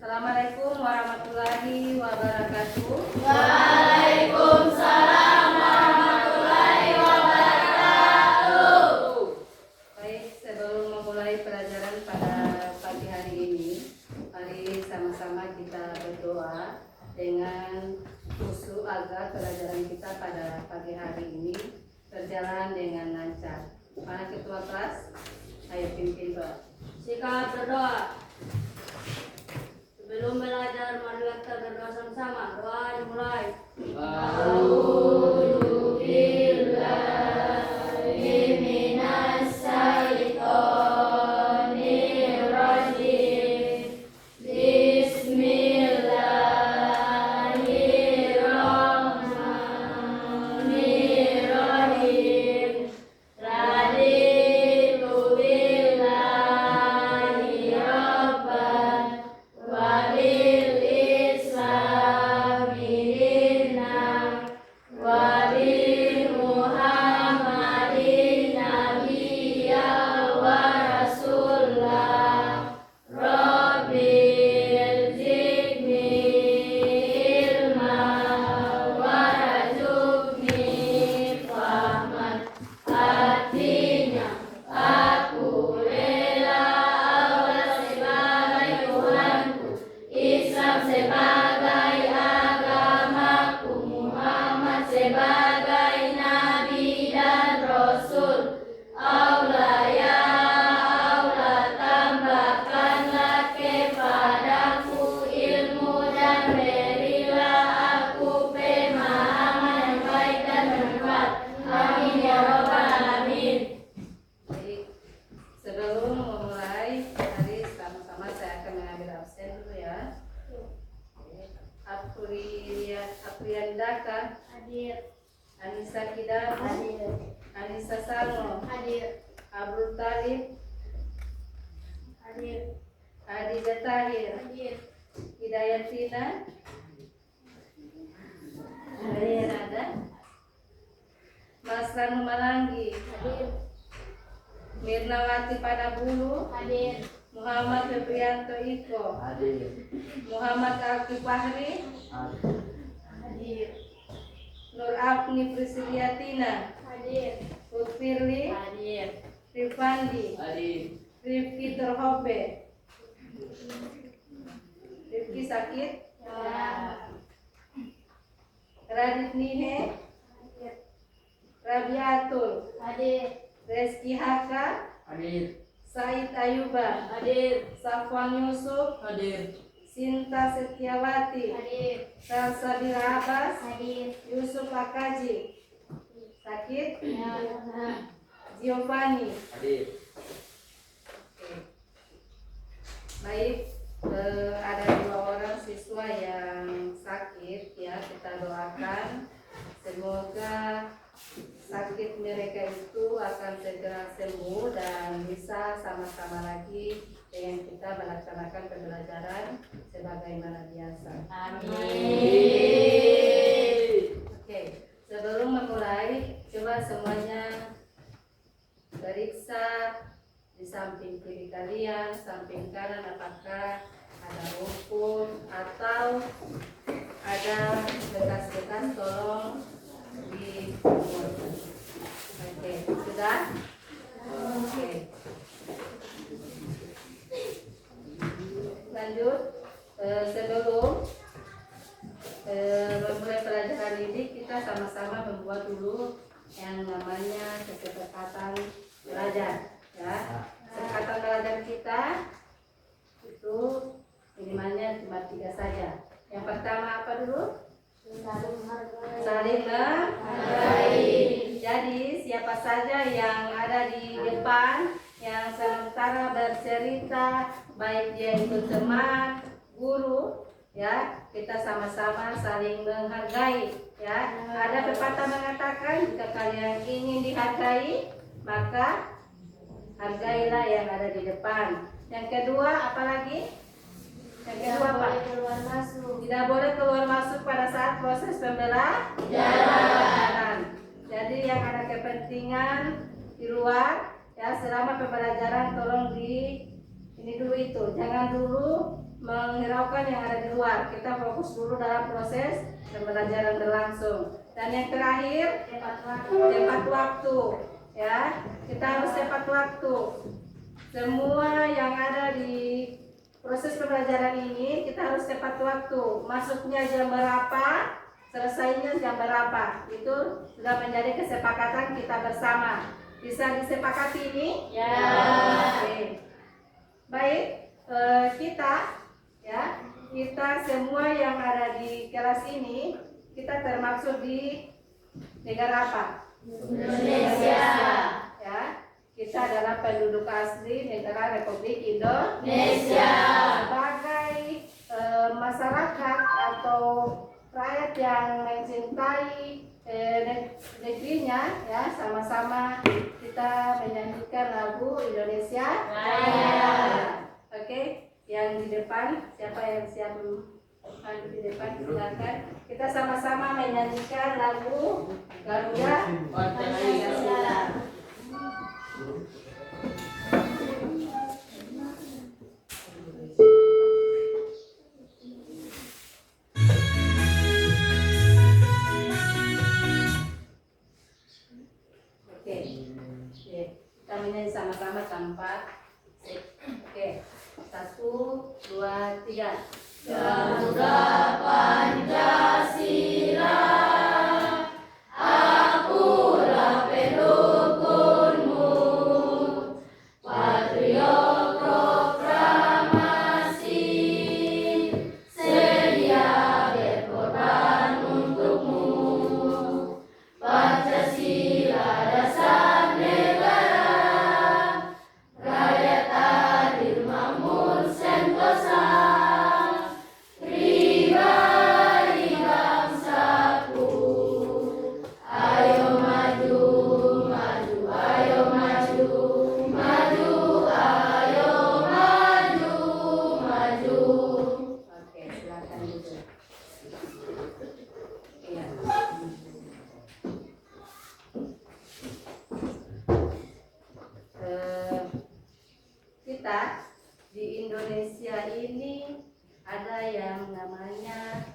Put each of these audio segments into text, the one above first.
Assalamualaikum warahmatullahi wabarakatuh. Waalaikumsalam warahmatullahi wabarakatuh. Baik, sebelum memulai pelajaran pada pagi hari ini, mari sama-sama kita berdoa dengan khusyuk agar pelajaran kita pada pagi hari ini berjalan dengan lancar. Mana ketua kelas? Ayo pimpin doa. Sikat berdoa. Sebelum belajar, mari kita berdoa sama-sama. Doa dimulai. A'udzu billahi minas syaitonir rajim. Bismillahirrahmanirrahim. Raditu billahi rabban wa bil islami dinan wa bi Muhammadin nabiyyan wa rasulah. Rabbil zidni ilma warzuqni fahman. Artinya, aku rela Allah sebagai Tuhanku, Islam sebagai agamaku, Muhammad sebagai Nabi dan Rasul. Allah ya Allah, tambahkanlah kepadaku ilmu dan berilah aku pemahaman yang baik dan bermanfaat. Amin ya rabbal alamin. Baik, sebelum memulai, mari sama-sama saya akan mengambil absen dulu ya. Apriyandaka, Hadir. Anissa Kidamu, Hadir. Anissa Salmo, Hadir. Abdul Talib, Hadir. Adija Tahir, Hadir. Hidayatina, hadir ada, Mas Ranu Malanggi, Hadir. Mirnawati Padabulu, Hadir. Muhammad Febrianto Iko, Muhammad Alki Fahri, Hadir. Nur Afni Prisiliatina, Hadir. Lutfirli, Hadir. Rifandi, Rifki Terhobe, Rifki sakit, Ya. Radit Nihe, Rabiatul, Hadir. Reski Haka, Said Ayuba, Hadir. Safwan Yusuf, Sinta Setiawati, Hadir. Salsabila Abbas, Hadir. Yusuf Akaji, sakit, Ya. Giovanni. Oke. Baik, ada 2 orang siswa yang sakit ya, kita doakan semoga sakit mereka itu akan segera sembuh dan bisa sama-sama lagi dengan kita melaksanakan pembelajaran sebagaimana biasa. Amin. Oke, sebelum memulai, coba semuanya periksa di samping kiri kalian, samping kanan apakah ada lumpur atau ada bekas-bekas, tolong dikumpulkan. Oke, sudah? Oke. Lanjut, sebelum memulai pelajaran ini kita sama-sama membuat dulu yang namanya kesepakatan belajar ya. Kesepakatan belajar kita itu minimalnya cuma 3 saja. Yang pertama apa dulu? Saling menghargai. Jadi siapa saja yang ada di depan yang sementara bercerita, baik dia itu teman, guru, ya, kita sama-sama saling menghargai, ya. Ada pepatah mengatakan jika kalian ingin dihargai, maka hargailah yang ada di depan. Yang kedua apa lagi? Yang kedua apa? Keluar masuk. Tidak boleh keluar masuk pada saat proses pembelajaran. Jadi yang ada kepentingan di luar ya selama pembelajaran tolong di ini dulu itu, jangan dulu menghiraukan yang ada di luar. Kita fokus dulu dalam proses pembelajaran berlangsung. Dan yang terakhir, tepat waktu. Ya, kita harus tepat waktu. Semua yang ada di proses pembelajaran ini kita harus tepat waktu. Masuknya jam berapa, selesainya jam berapa. Itu sudah menjadi kesepakatan kita bersama. Bisa disepakati ini? Ya. Oke. Baik, kita semua yang ada di kelas ini, kita termasuk di negara apa? Indonesia. Ya, kita adalah penduduk asli negara Republik Indonesia. Sebagai masyarakat atau rakyat yang mencintai negerinya, ya, sama-sama kita menyanyikan lagu Indonesia Raya. Oke, yang di depan, siapa yang siap di depan, silakan. Kita sama-sama menyanyikan lagu Garuda Pancasila. Oke, kita menyanyi sama-sama tanpa. Oke, 1, 2, 3. Garuda Pancasila, akulah pendukungmu, patriot proklamasi, sedia berkorban untukmu. Pancasila dasar negara, rakyat adil makmur sentosa. Kita di Indonesia ini ada yang namanya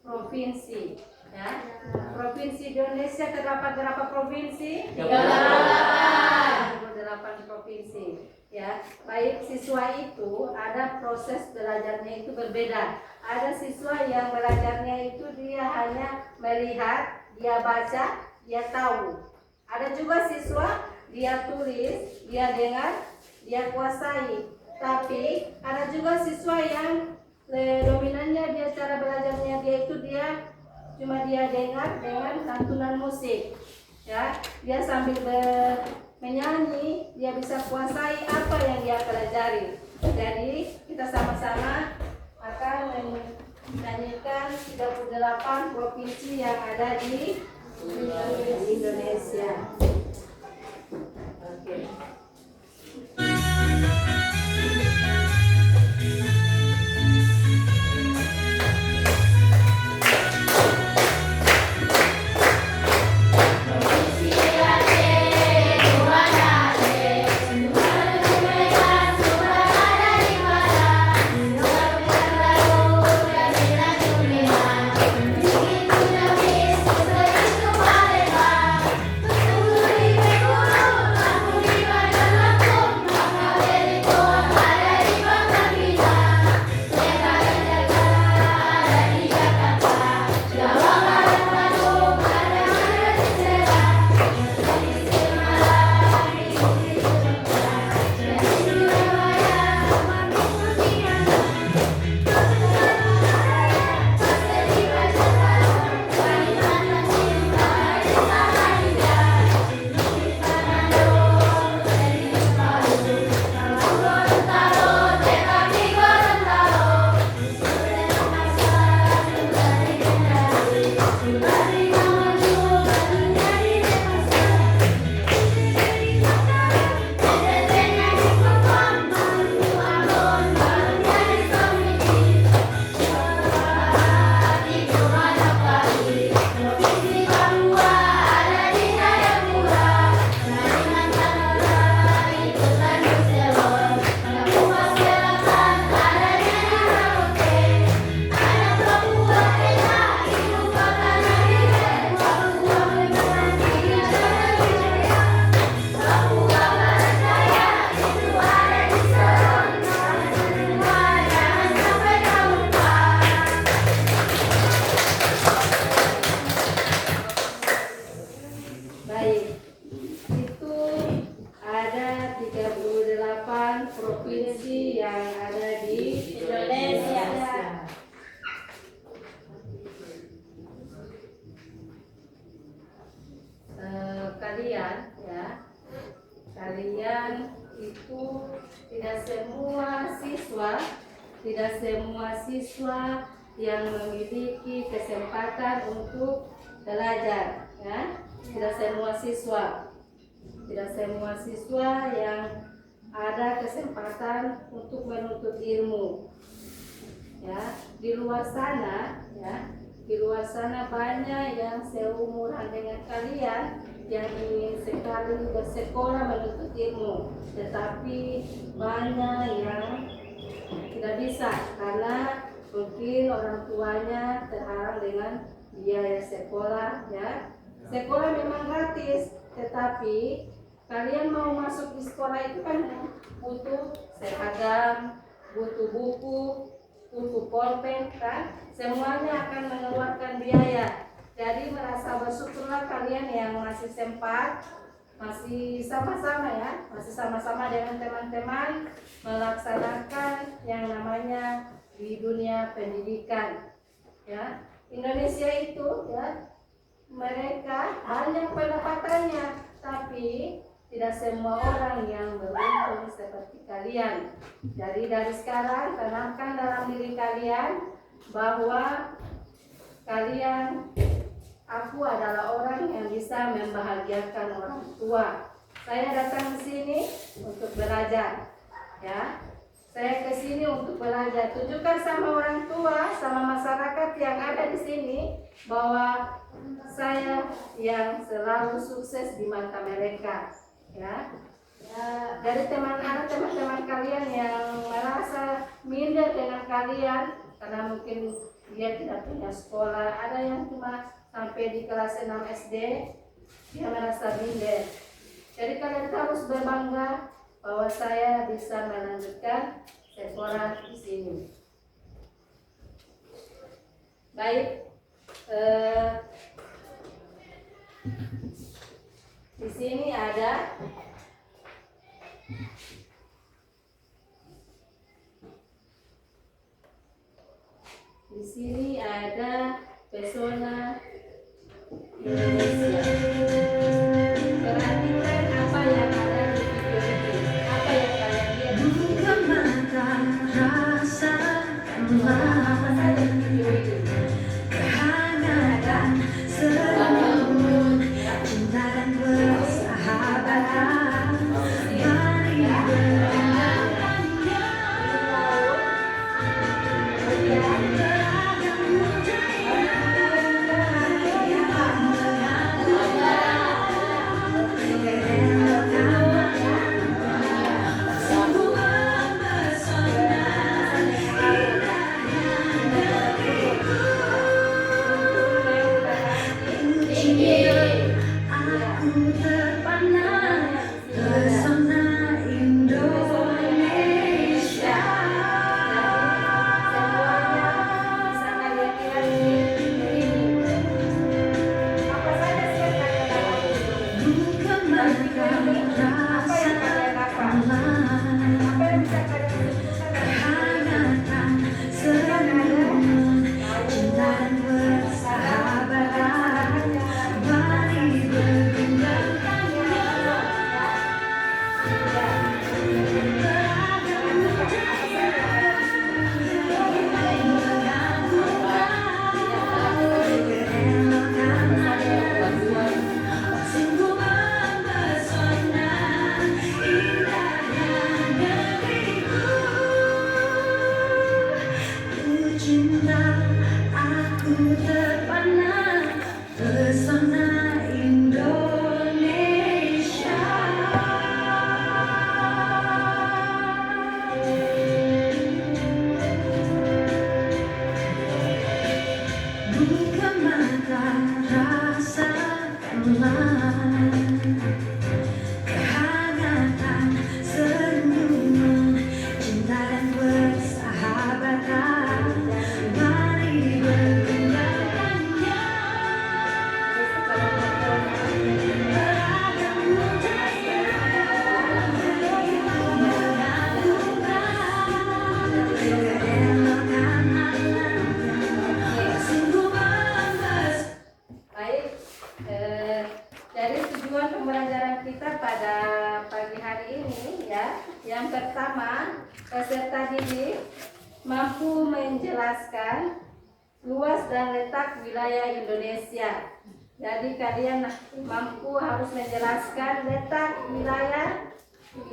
provinsi, ya. Provinsi Indonesia terdapat berapa provinsi? 38 provinsi, ya. Baik, siswa itu ada proses belajarnya itu berbeda. Ada siswa yang belajarnya itu dia hanya melihat, dia baca, dia tahu. Ada juga siswa dia tulis, dia dengar, dia kuasai. Tapi ada juga siswa yang dominannya dia cara belajarnya dia itu dia cuma dia dengar dengan santunan musik, ya. Dia sambil menyanyi dia bisa kuasai apa yang dia pelajari. Jadi kita sama-sama akan menyanyikan 38 provinsi yang ada di Indonesia. Oke. Terima siswa yang memiliki kesempatan untuk belajar, ya. Tidak semua siswa yang ada kesempatan untuk menuntut ilmu, ya. Di luar sana banyak yang seumuran dengan kalian yang ingin sekali bersekolah menuntut ilmu, tetapi banyak yang tidak bisa karena mungkin orang tuanya terhalang dengan biaya sekolah, ya. Sekolah memang gratis, tetapi kalian mau masuk di sekolah itu kan butuh seragam, butuh buku, butuh pulpen, kan? Semuanya akan mengeluarkan biaya. Jadi merasa bersyukurlah kalian yang masih sempat, masih sama-sama dengan teman-teman melaksanakan yang namanya di dunia pendidikan, ya. Indonesia itu, ya, mereka banyak pendapatannya, tapi tidak semua orang yang beruntung seperti kalian. Jadi dari sekarang tanamkan dalam diri kalian bahwa aku adalah orang yang bisa membahagiakan orang tua. Saya datang ke sini untuk belajar, ya. Saya ke sini untuk belajar. Tunjukkan sama orang tua, sama masyarakat yang ada di sini bahwa saya yang selalu sukses di mata mereka, ya. Dari teman-teman kalian yang merasa minder dengan kalian karena mungkin dia tidak punya sekolah, ada yang cuma sampai di kelas 6 SD, dia merasa minder. Jadi kalian harus berbangga bahwa saya bisa melanjutkan sekolah di sini. Baik, di sini ada pesona Indonesia. Perhatikan apa yang ada di video ini, apa yang kalian lihat di video ini. Kehangatan senyum, cinta dan persahabatan, mari menjelaskan luas dan letak wilayah Indonesia. Jadi kalian mampu harus menjelaskan letak wilayah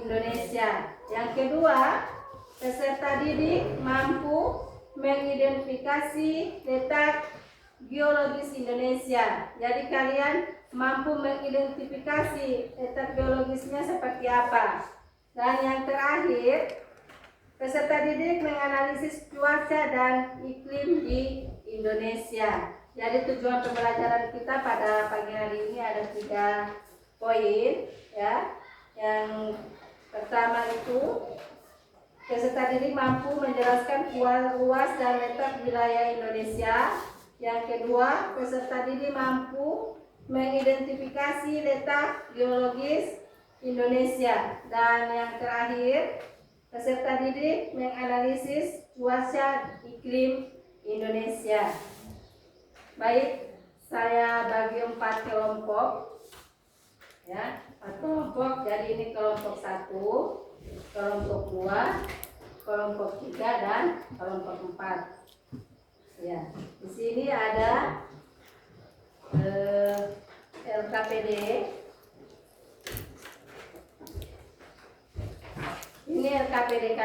Indonesia. Yang kedua, peserta didik mampu mengidentifikasi letak geologis Indonesia. Jadi kalian mampu mengidentifikasi letak geologisnya seperti apa. Dan yang terakhir, peserta didik menganalisis cuaca dan iklim di Indonesia. Jadi tujuan pembelajaran kita pada pagi hari ini ada 3 poin, ya. Yang pertama itu peserta didik mampu menjelaskan luas dan letak wilayah Indonesia. Yang kedua, peserta didik mampu mengidentifikasi letak geologis Indonesia. Dan yang terakhir, peserta didik menganalisis cuaca iklim Indonesia. Baik, saya bagi 4 kelompok, ya, 4 kelompok. Jadi ini kelompok 1, kelompok 2, kelompok 3 dan kelompok 4. Ya, di sini ada LKPD. Ini LKPD,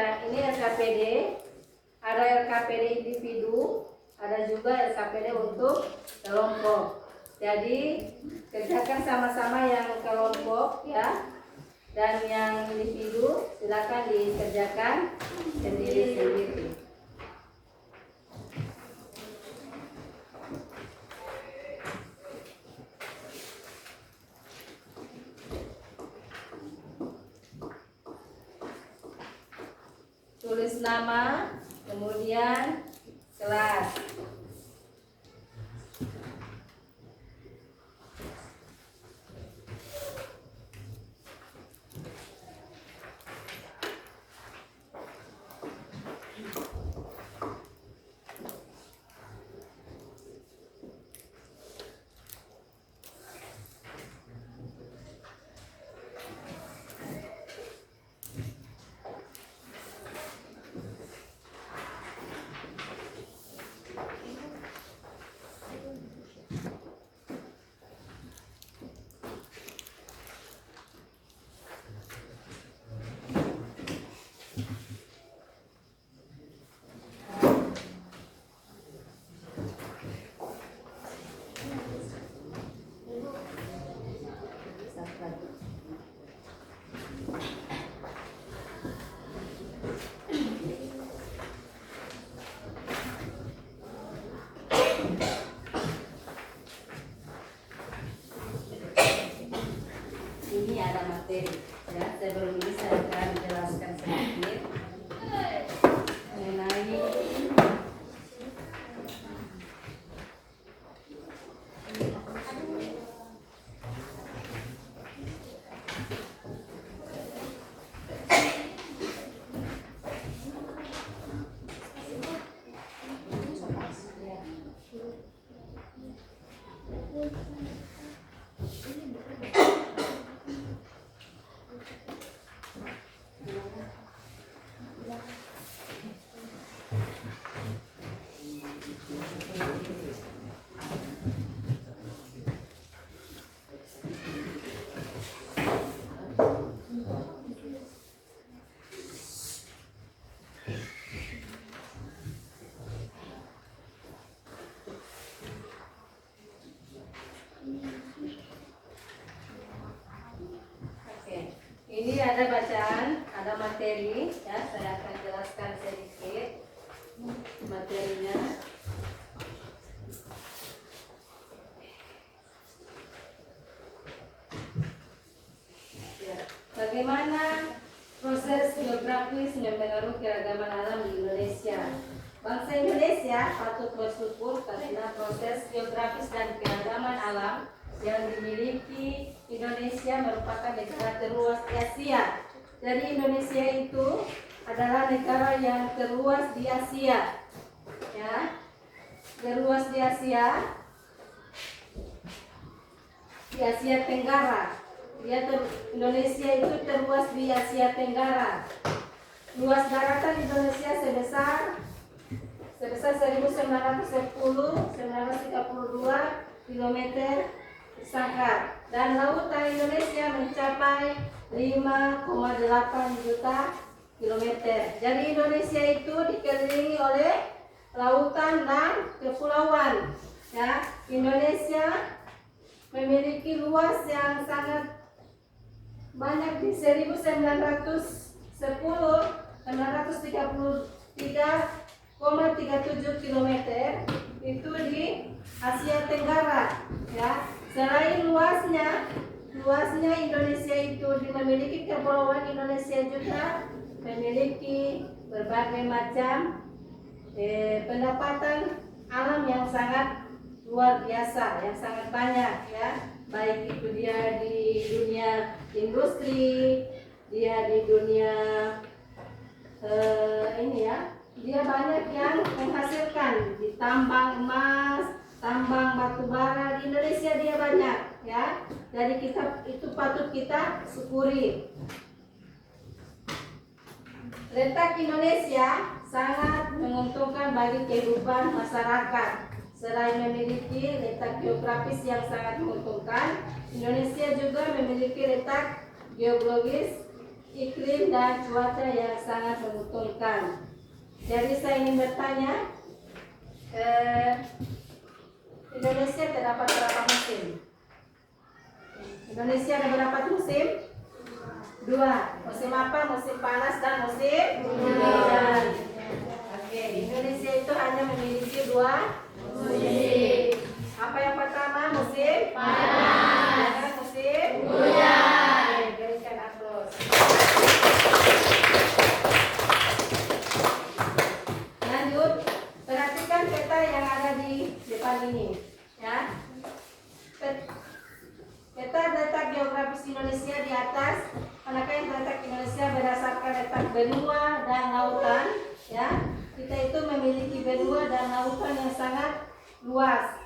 ada LKPD individu, ada juga LKPD untuk kelompok. Jadi kerjakan sama-sama yang kelompok, ya, dan yang individu silakan dikerjakan sendiri-sendiri. Tulis nama, kemudian kelas. Ini ada materi, ya. Sebelum ini saya akan jelaskan sedikit mengenai ini ada bacaan, ada materi, ya. Saya akan jelaskan sedikit materinya. Ya. Bagaimana proses geografis mempengaruhi keragaman alam di Indonesia? Bangsa Indonesia patut bersyukur karena proses geografis dan keragaman alam yang dimiliki Indonesia merupakan negara terluas di Asia. Jadi Indonesia itu adalah negara yang terluas di Asia, ya, terluas di Asia Tenggara. Indonesia itu terluas di Asia Tenggara. Luas daratan Indonesia sebesar sebesar 1932 km sangkar, dan lautan Indonesia mencapai 5,8 juta kilometer. Jadi Indonesia itu dikelilingi oleh lautan dan kepulauan. Ya, Indonesia memiliki luas yang sangat banyak di 933,37 km itu di Asia Tenggara. Ya, selain luasnya Indonesia itu memiliki kepulauan. Indonesia juga memiliki berbagai macam pendapatan alam yang sangat luar biasa, yang sangat banyak, ya. Baik itu dia di dunia industri, dia di dunia dia banyak yang menghasilkan di tambang emas, tambang batu bara. Di Indonesia dia banyak, ya. Jadi itu patut kita syukuri. Letak Indonesia sangat menguntungkan bagi kehidupan masyarakat. Selain memiliki letak geografis yang sangat menguntungkan, Indonesia juga memiliki letak geologis, iklim dan cuaca yang sangat menguntungkan. Jadi saya ingin bertanya, Indonesia terdapat berapa musim? Indonesia ada berapa musim? 2. Musim apa? Musim panas dan musim hujan. Oke, Indonesia itu hanya memiliki 2 musim. Apa yang pertama? Musim panas dan musim hujan. Oke, berikan aplaus. Lanjut, perhatikan peta yang ada di depan ini, ya. Peta letak geografis Indonesia di atas. Manakah letak Indonesia berdasarkan letak benua dan lautan, ya. Kita itu memiliki benua dan lautan yang sangat luas.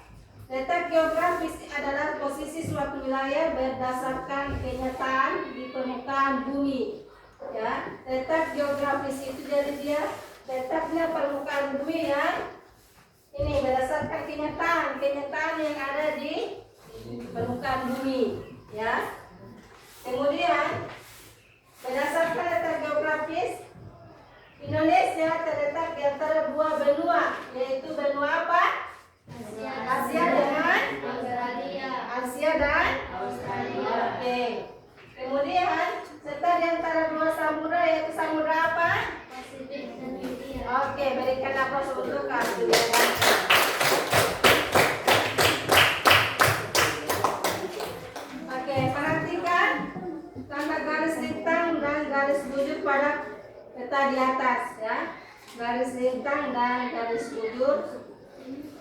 Letak geografis adalah posisi suatu wilayah berdasarkan kenyataan di permukaan bumi, ya. Letak geografis itu jadi dia letaknya permukaan bumi, ya. Ini berdasarkan kenyataan yang ada di permukaan bumi, ya. Kemudian berdasarkan letak geografis, Indonesia terletak di antara 2 benua, yaitu benua apa? Asia dengan Asia dan Australia. Oke. Kemudian serta di antara 2 samudra, yaitu samudra apa? Pasifik dan India. Oke, berikan aplaus untuk Australia. Oke, perhatikan tanda garis lintang dan garis bujur pada peta di atas, ya. Garis lintang dan garis bujur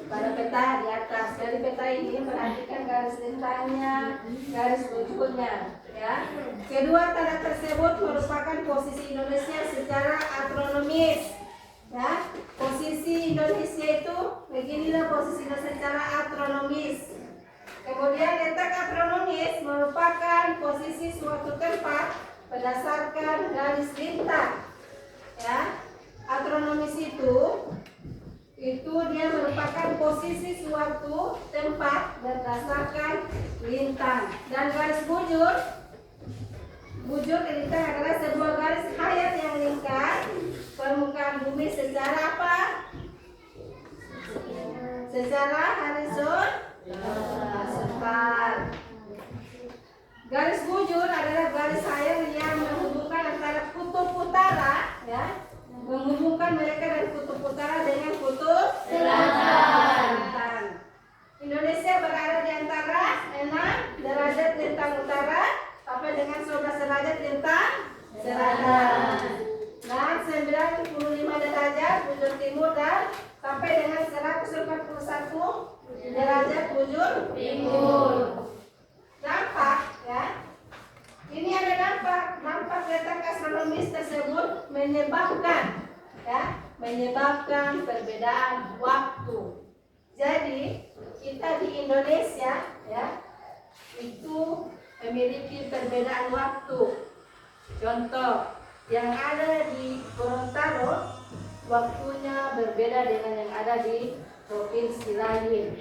pada peta di atas. Dari peta ini perhatikan garis lintangnya, garis bujurnya, ya. Kedua tanda tersebut merupakan posisi Indonesia secara astronomis, ya. Posisi Indonesia itu beginilah posisi Indonesia secara astronomis. Kemudian letak astronomis merupakan posisi suatu tempat berdasarkan garis lintang, ya. Astronomis itu dia merupakan posisi suatu tempat berdasarkan lintang. Dan garis bujur lintang adalah sebuah garis hayat yang lingkar permukaan bumi secara apa? Secara horizontal. Garis bujur adalah garis hayat yang menghubungkan antara kutub utara, ya, menghubungkan mereka dari kutub utara dengan kutub selatan. Indonesia berada di antara 6 derajat lintang utara sampai dengan 11 derajat lintang selatan, dan 95 derajat bujur timur dan sampai dengan 141 derajat bujur timur. Dampak, ya. Ini ada dampak letak astronomis tersebut menyebabkan perbedaan waktu. Jadi kita di Indonesia, ya, itu memiliki perbedaan waktu. Contoh yang ada di Gorontalo waktunya berbeda dengan yang ada di provinsi lain,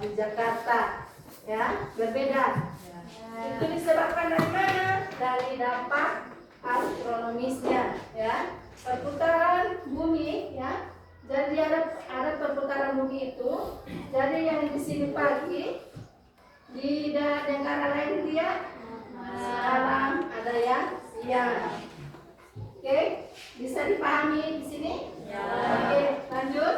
di Jakarta, ya, berbeda. Itu disebabkan dari mana? Dari dampak astronomisnya, ya, perputaran bumi, ya. Jadi ada perputaran bumi itu. Jadi yang di sini pagi, di negara lain dia malam, ada yang siang. Oke, bisa dipahami di sini? Ya. Oke, lanjut.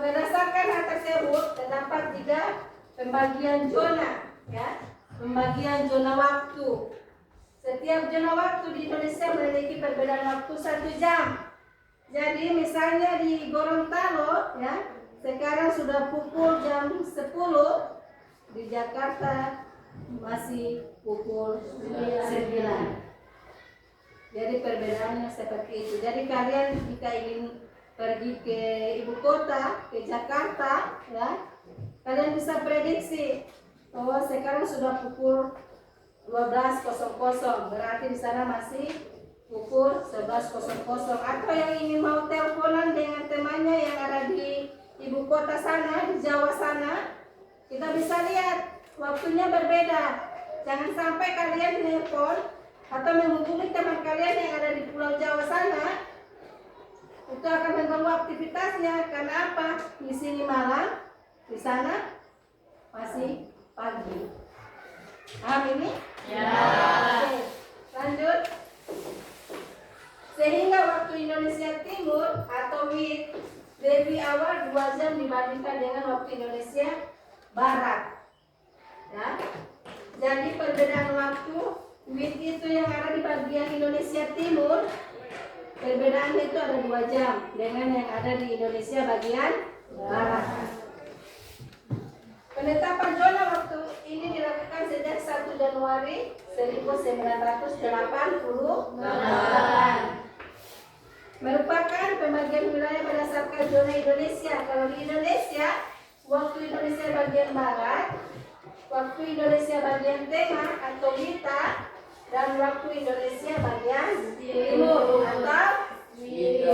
Berdasarkan hal tersebut terdapat 3 pembagian zona, ya, pembagian zona waktu. Setiap zona waktu di Indonesia memiliki perbedaan waktu 1 jam. Jadi misalnya di Gorontalo, ya, sekarang sudah pukul jam 10, di Jakarta masih pukul 9. Jadi perbedaannya seperti itu. Jadi kalian jika ingin pergi ke ibu kota, ke Jakarta, ya, kalian bisa prediksi bahwa sekarang sudah pukul 12.00, berarti di sana masih pukul 11.00. Atau yang ingin mau teleponan dengan temannya yang ada di ibu kota sana, di Jawa sana, kita bisa lihat waktunya berbeda. Jangan sampai kalian telepon atau menghubungi teman kalian yang ada di Pulau Jawa sana, itu akan mengganggu aktivitasnya. Karena apa? Di sini malam, di sana masih pagi. Paham ini? Ya. Oke, lanjut. Sehingga waktu Indonesia Timur atau WIB lebih awal 2 jam dibandingkan dengan waktu Indonesia Barat. Ya. Jadi perbedaan waktu WIB itu yang ada di bagian Indonesia Timur, perbedaannya itu ada 2 jam dengan yang ada di Indonesia bagian Barat. Penetapan zona waktu ini dilakukan sejak 1 Januari 1988. Merupakan pembagian wilayah berdasarkan zona Indonesia. Kalau di Indonesia, waktu Indonesia bagian Barat, waktu Indonesia bagian Tengah atau WITA, dan waktu Indonesia bagian Timur atau WITA.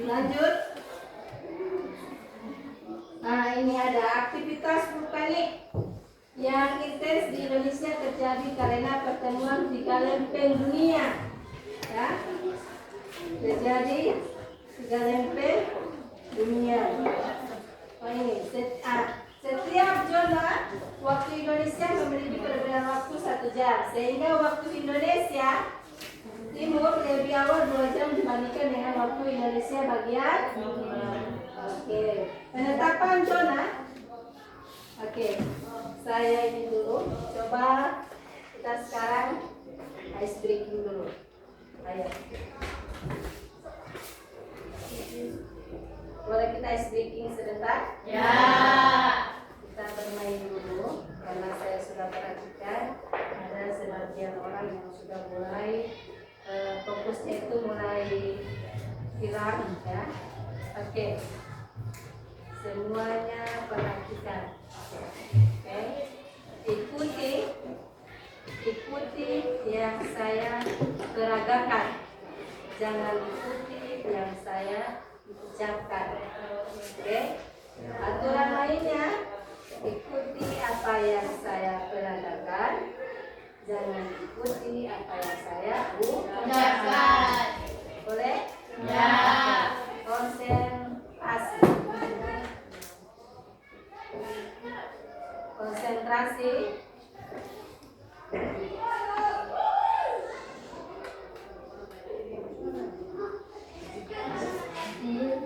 Lanjut. Nah, ini ada aktivitas vulkanik yang intens di Indonesia terjadi karena pertemuan 3 lempeng dunia. Ya, terjadi 3 lempeng dunia. Oh ini, setiap zona waktu Indonesia memiliki perbedaan waktu 1 jam, sehingga waktu Indonesia Timur lebih awal 2 jam dibandingkan dengan waktu Indonesia bagian. Oke, penetapan zona. Oke, saya ini dulu. Coba kita sekarang ice breaking dulu. Ayo. Boleh kita ice breaking sebentar? Ya. Kita bermain dulu karena saya sudah perhatikan ada sebagian orang yang sudah mulai fokusnya itu mulai hilang, ya. Oke. Semuanya perhatikan. Oke. Ikuti yang saya peragakan. Jangan ikuti yang saya ucapkan. Oke. Aturan mainnya, ikuti apa yang saya peragakan. Jangan ikuti apa yang saya ucapkan. Boleh? Ya. Konsentrasi. Konsentrasi.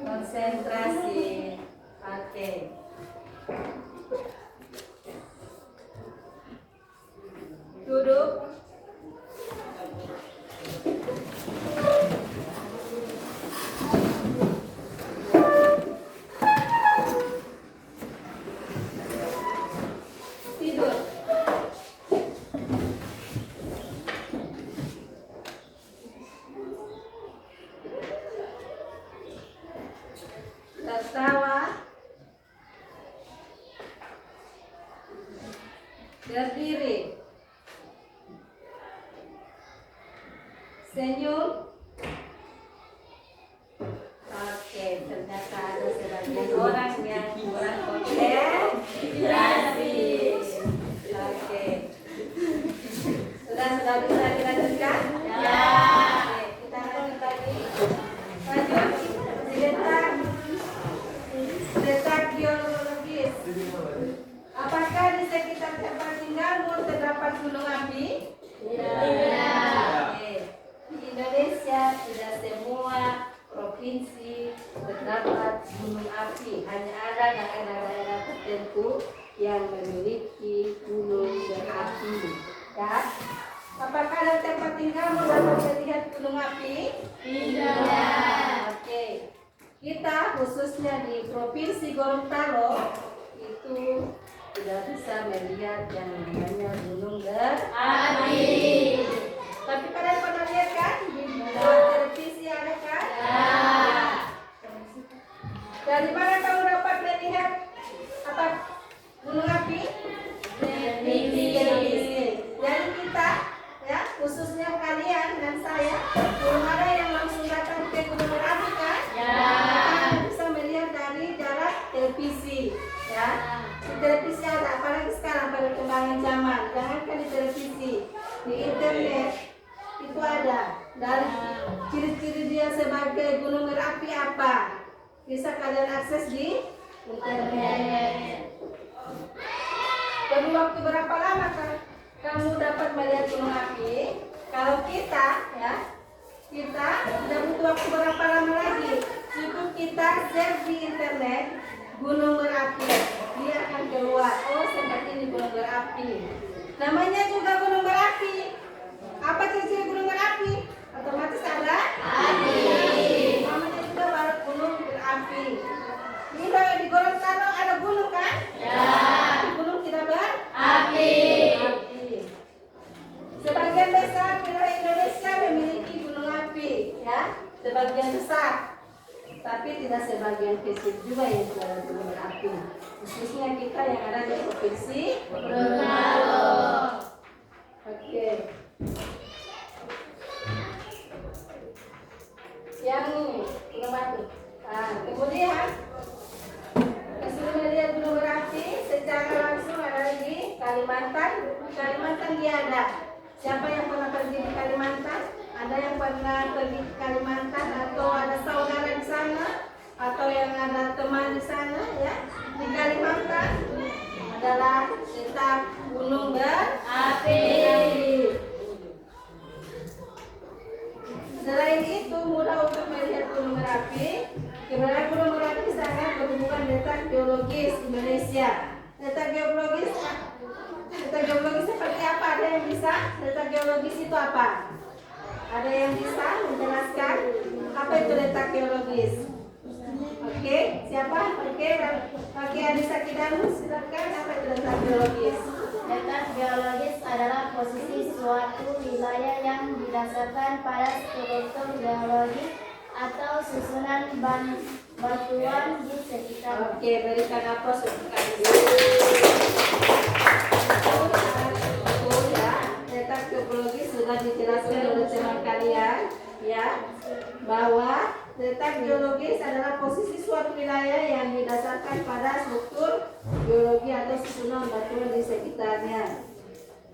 Konsentrasi. Oke. Duduk. Tidur. orang yang kurang konsentrasi. Oke. Sudah bisa dilanjutkan? Ya. Oke, kita lanjut lagi. Lanjut. Letak geologis. Apakah di sekitar tempat tinggalmu terdapat gunung api? Tidak. Di Indonesia tidak semua provinsi terdapat gunung api. Hanya ada daerah-daerah tertentu yang memiliki gunung berapi. Ya. Apakah di tempat tinggalmu dapat melihat gunung api? Tidak. Oke. Kita khususnya di Provinsi Gorontalo itu tidak bisa melihat yang namanya gunung berapi. Tapi kalian pernah lihat kan di televisi ada kan? Ya. Dari mana kamu dapat melihat apa gunung api? Televisi. Jadi kita ya khususnya kalian dan saya belum ada yang langsung datang ke gunung berapi kan? Kita bisa melihat dari jarak televisi ya. Di televisi ada, apalagi sekarang pada perkembangan zaman. Jangankan di televisi, di internet itu ada. Dan ciri-ciri dia sebagai gunung berapi apa? Bisa kalian akses di internet. Perlu waktu berapa lama kan kamu dapat melihat gunung api? Kalau kita ya, kita tidak butuh waktu berapa lama lagi. Cukup kita search di internet gunung berapi, dia akan keluar. Oh, seperti ini gunung berapi. Namanya juga gunung berapi. Apa ciri-ciri gunung berapi? Otomatis ada api. Namanya juga baru gunung berapi. Ini kalau di Gorontalo ada gunung kan? Ya. Tapi gunung tidak berapi. Sebagian besar wilayah Indonesia memiliki gunung api, ya. Sebagian besar. Tapi tidak sebagian kecil juga yang tidak gunung berapi. Khususnya kita yang ada di Provinsi Gorontalo. Oke. Yang ini gunung berapi. Nah, kemudian hasil melihat gunung berapi secara langsung ada di Kalimantan. Kalimantan dia ada. Siapa yang pernah pergi di Kalimantan? Ada yang pernah pergi ke Kalimantan atau ada saudara di sana atau yang ada teman di sana ya? Di Kalimantan adalah letak gunung berapi. Selain itu mudah untuk melihat gunung berapi. Keberadaan gunung berapi sangat berhubungan letak geologis Indonesia. Letak geologis seperti apa? Ada yang bisa? Letak geologis itu apa? Ada yang bisa menjelaskan apa itu letak geologis? Oke, siapa? Oke, Adisa Kidamu, silakan. Apa itu letak geologis? Letak geologis adalah posisi suatu wilayah yang didasarkan pada struktur geologi atau susunan batuan di sekitar. Oke, berikan aplaus untuk kami. Letak geologis sudah dijelaskan oleh teman kalian ya, bahwa letak geologis adalah posisi suatu wilayah yang didasarkan pada struktur geologi atau susunan batuan di sekitarnya.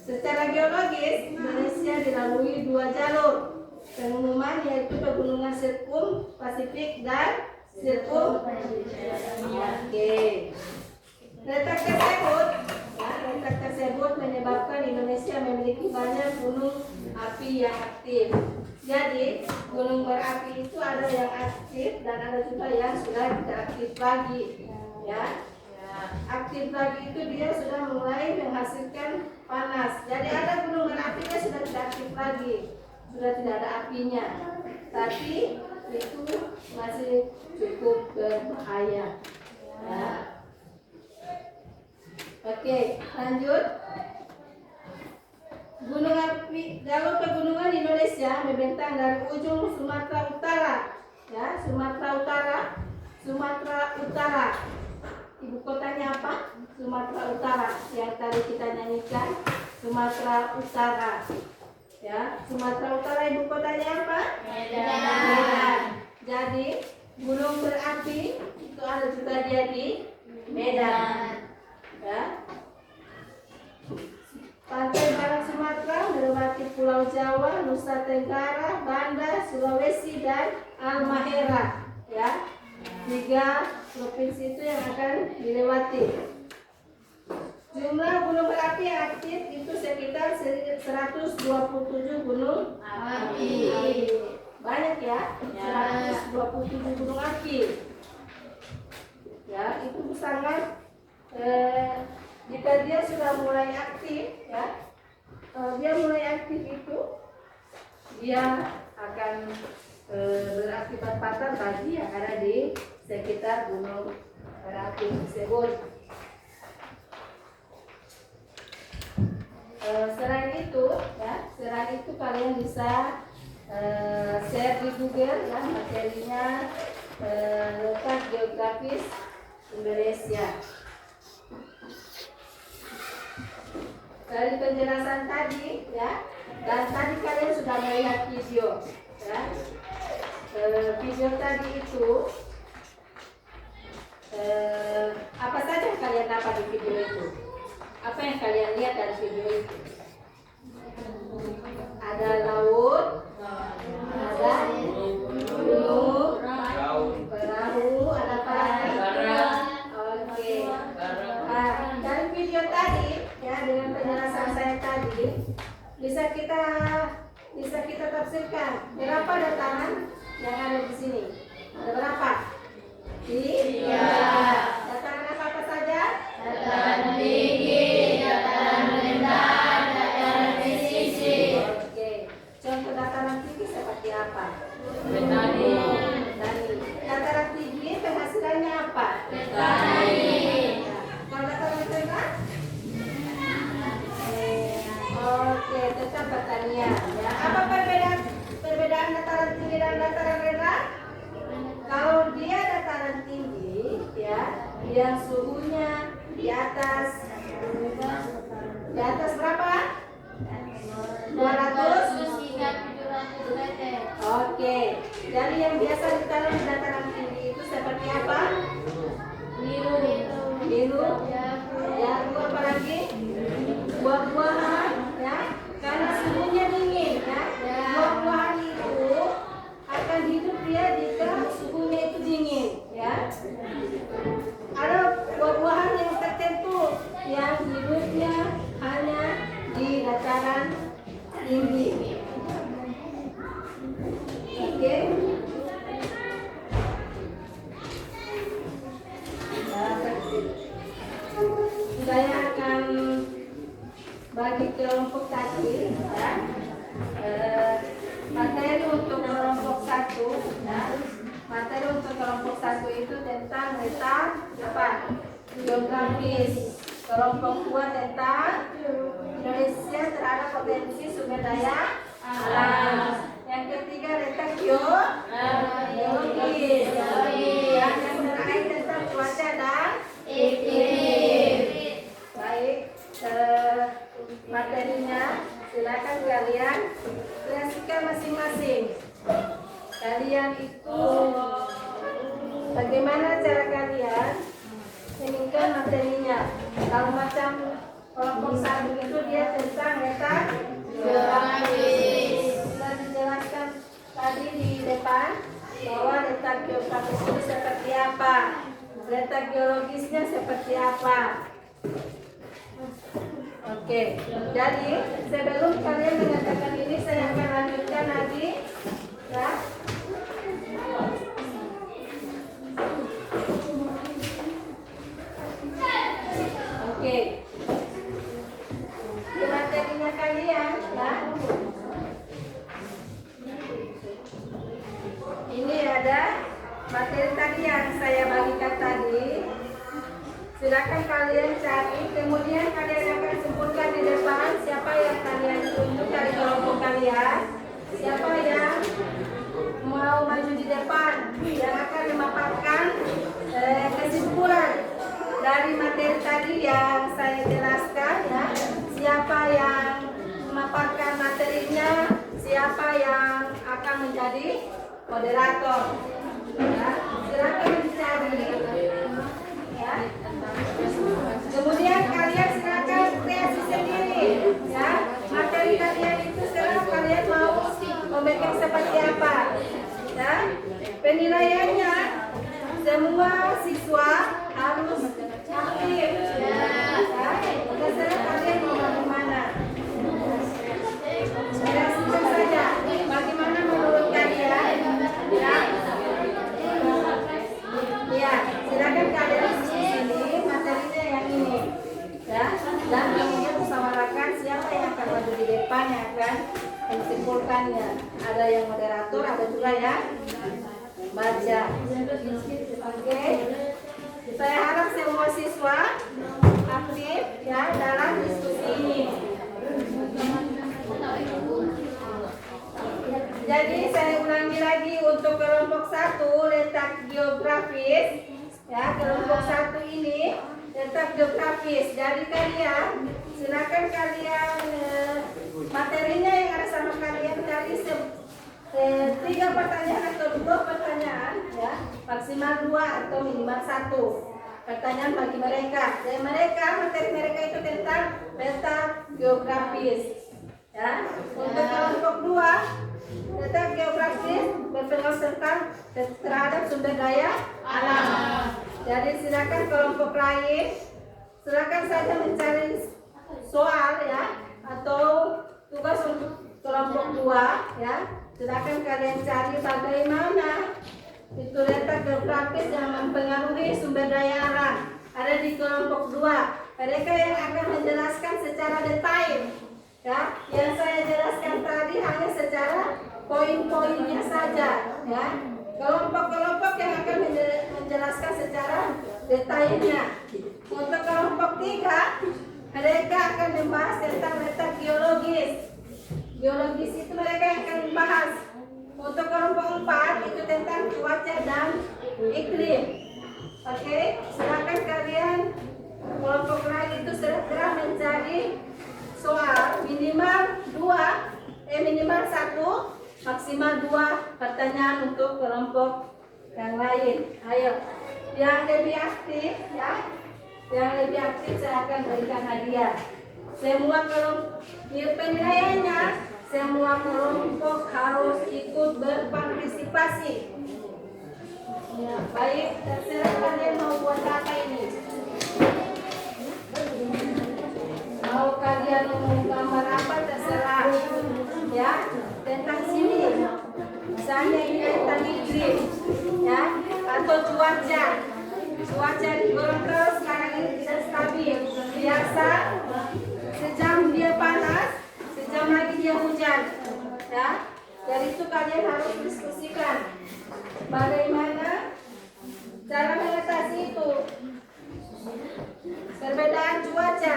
Secara geologis, Indonesia dilalui dua jalur pengumuman, yaitu pegunungan Sirkum Pasifik dan Sirkum. Oke. Letak tersebut menyebabkan Indonesia memiliki banyak gunung api yang aktif. Jadi gunung berapi itu ada yang aktif dan ada juga yang sudah tidak aktif lagi. Ya, aktif lagi itu dia sudah mulai menghasilkan panas. Jadi ada gunung berapi dia sudah tidak aktif lagi, sudah tidak ada apinya. Tapi itu masih cukup berbahaya. Ya. Oke, lanjut. Gunung api, jalur pegunungan Indonesia membentang dari ujung Sumatera Utara, ya, Sumatera Utara. Ibu kotanya apa? Sumatera Utara. Yang tadi kita nyanyikan Sumatera Utara. Ya, Sumatera Utara ibu kotanya apa? Medan. Jadi gunung berapi itu itu ada juga dia di Medan. Ya. Pantai Barat Sumatera melewati Pulau Jawa, Nusa Tenggara, Banda, Sulawesi, dan Halmahera. Ya, 3 provinsi itu yang akan dilewati. Jumlah gunung berapi yang aktif itu sekitar 127 gunung api. Banyak ya, 127 gunung api. Ya, itu sangat jika dia sudah mulai aktif, ya, dia mulai aktif itu, dia akan berakibat fatal bagi yang ada di sekitar gunung berapi tersebut. Selain itu kalian bisa share di Google ya materinya, letak geografis Indonesia. Dari penjelasan tadi ya, dan tadi kalian sudah melihat video ya. Video tadi itu apa saja yang kalian dapat di video itu? Apa yang kalian lihat dari video itu? Ada laut, ada gunung, perahu, ada apa lagi? Oke. Nah, dari video tadi ya, dengan penjelasan saya tadi bisa kita tafsirkan berapa dataran yang ada di sini. Ada berapa? 3. Dataran apa saja? Dataran tinggi, dataran rendah, dataran pesisir. Oke. Contoh dataran tinggi seperti apa? Petani. Dataran tinggi penghasilannya apa? Petani. Kalau dataran rendah? Oke, tetap pertanian. Ya. Apa perbedaan dataran tinggi dan dataran rendah? Kalau dia dataran tinggi, ya, yang suhunya di atas berapa? 200 hingga 700 meter. Oke, jadi yang biasa ditanam di dataran tinggi itu seperti apa? Biru, jagung, apa lagi? Buah-buahan, ya, karena suhunya dingin, ya. Buah-buahan itu akan hidup dia jika suhunya itu dingin, ya. Ada buah-buahan yang tertentu yang hidupnya hanya di dataran tinggi. Oke. Saya akan bagi kelompok tadi, ya. Materi untuk kelompok 1, ya. Materi untuk kelompok 1 itu tentang letak apa? Geografis. Kelompok 2 tentang Indonesia terhadap potensi sumber daya alam. Yang ketiga letak geologis. Dan yang terakhir tentang cuaca dan iklim. Baik, materinya silakan kalian kreasikan masing-masing. Kalian itu bagaimana cara kalian menginginkan materinya? Kalau macam kelompok 1 itu dia tentang letak geografis. Sudah dijelaskan tadi di depan bahwa letak geografis itu seperti apa, letak geologisnya seperti apa. Oke, jadi sebelum kalian mengatakan ini, saya akan lanjutkan lagi, ya. Oke, di materinya kalian, ya. Ini ada materi tadi yang saya bagikan tadi. Silakan kalian cari, kemudian kalian akan sebutkan di depan siapa yang kalian tunjuk dari kelompok kalian, siapa yang mau maju di depan, yang akan memaparkan kesimpulan dari materi tadi yang saya jelaskan, ya. Siapa yang memaparkan materinya, siapa yang akan menjadi moderator, ya. Silakan dicari Penilaiannya, semua siswa harus aktif. Terserah kalian mau bagaimana. Saya singkat saja. Bagaimana menurut kalian? Ya, silakan kalian di sini materinya yang ini. Ya, dan kemudian musyawarahkan siapa yang akan maju di depan yang akan menyimpulkannya. Ada yang moderator, ada juga yang baca. Oke. Saya harap semua siswa aktif ya dalam diskusi ini. Jadi saya ulangi lagi untuk kelompok 1 letak geografis. Ya, kelompok 1 ini letak geografis. Dari kalian, silakan kalian materinya yang ada sama kalian cari 3 pertanyaan atau 2 pertanyaan ya, maksimal 2 atau minimal 1 pertanyaan bagi mereka. Dan materi mereka itu tentang letak geografis ya. Untuk kelompok 2 letak geografis berpengaruh tentang terhadap sumber daya alam. Jadi silakan kelompok lain, silakan saja mencari soal ya atau tugas untuk kelompok 2 ya. Silakan kalian cari bagaimana itu letak geografis yang mempengaruhi sumber daya alam. Ada di kelompok 2. Mereka yang akan menjelaskan secara detail. Ya, yang saya jelaskan tadi hanya secara poin-poinnya saja. Ya, kelompok-kelompok yang akan menjelaskan secara detailnya. Untuk kelompok 3, mereka akan membahas tentang letak geologis. Geologis itu mereka yang akan membahas. Untuk kelompok 4 itu tentang cuaca dan iklim. Oke, silakan kalian kelompok lain itu segera mencari soal minimal 1, maksimal 2 pertanyaan untuk kelompok yang lain. Ayo, yang lebih aktif ya, yang lebih aktif saya akan berikan hadiah. Semua kelompok penilaiannya, semua kelompok harus ikut berpartisipasi. Ya, baik, terserah kalian mau buat apa ini. Mau kalian mau gambar apa terserah. Ya, tentang sini. Misalnya ini tentang iklim, ya, atau cuaca. Cuaca di Gorontalo sekarang ini tidak stabil. Biasa sejam dia panas, sejam lagi dia hujan. Ya, dari itu kalian harus diskusikan bagaimana cara mengatasi itu. Perbedaan cuaca.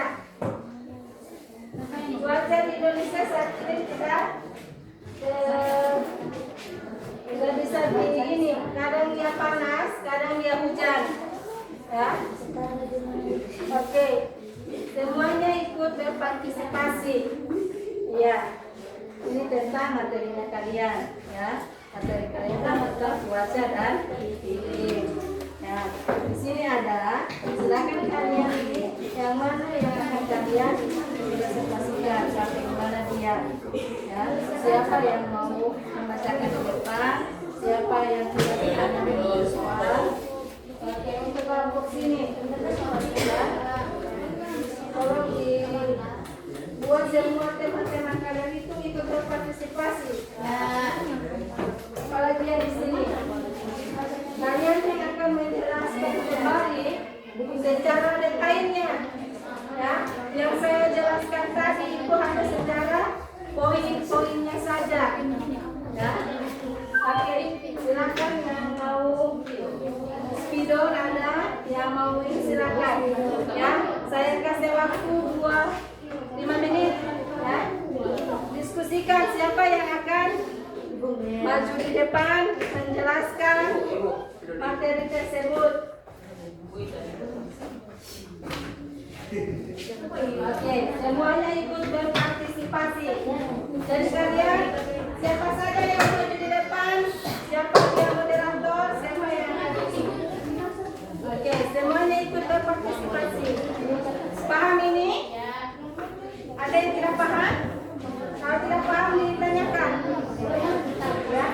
Cuaca di Indonesia saat ini tidak bisa begini. Kadang dia panas, kadang dia hujan. Ya, oke. Semuanya ikut berpartisipasi. Ya, ini tentang materinya kalian. Ya, materi kalian tentang cuaca dan iklim. Ya, di sini ada. Silakan kalian ini yang mana yang akan kalian presentasikan sampai mana dia. Ya, siapa yang mau membacakan di depan, siapa yang tidak ditanya soal. Oke, untuk kelompok sini. Ya. Tolong dibuat semua teman-teman kalian itu ikut berpartisipasi. Nah, apalagi yang di sini. Kalian yang akan menjelaskan kembali secara detailnya. Ya, yang saya jelaskan tadi itu hanya secara poin-poinnya saja. Ya. Oke, silakan yang mau spidol ada, yang mau ini silakan. Ya, saya kasih waktu 5 menit. Ya, diskusikan siapa yang akan maju di depan menjelaskan materi tersebut. Oke, semuanya ikut berpartisipasi. Jadi kalian siapa saja yang maju di depan, siapa yang moderator, siapa yang ngaji. Oke, semuanya ikut berpartisipasi. Paham ini? Ada yang tidak paham? Kalau tidak paham ditanyakan. Ya.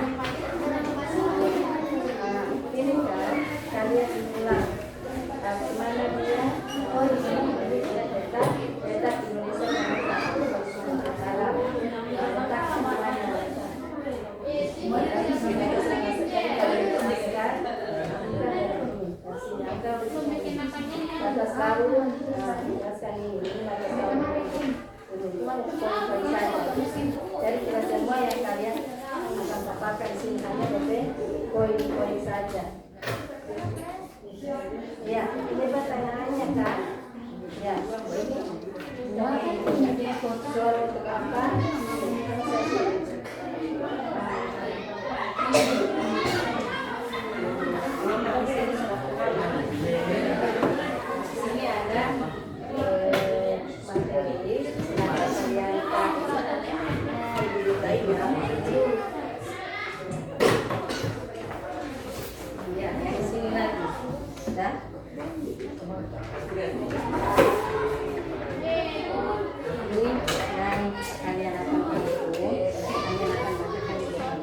baru menjelaskan ini pada poin-poin saja. Jadi kita semua yang kalian akan paparkan di sini hanya poin-poin saja. Ya, ini pertanyaannya kan? Ya, soal untuk apa? Sini ada materi yang yang sini lagi, dah. Ini dan kalian akan bacakan di depan.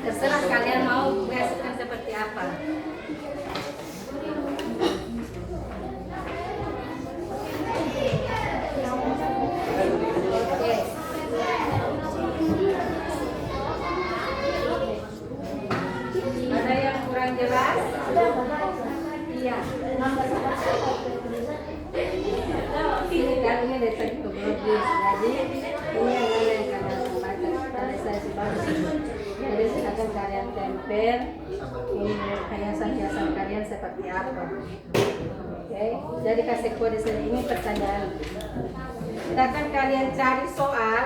Terserah kalian mau kreasikan seperti apa. Oke. Ada yang kurang jelas? Iya. Ini kalinya dari tadi keberobis. Jadi ini yang kalian baca pada sesi baru. Jadi silakan kalian tempel ini hiasan-hiasan kalian seperti apa. Oke. Jadi kasih kode sini ini pertanyaan. Silakan kalian cari soal,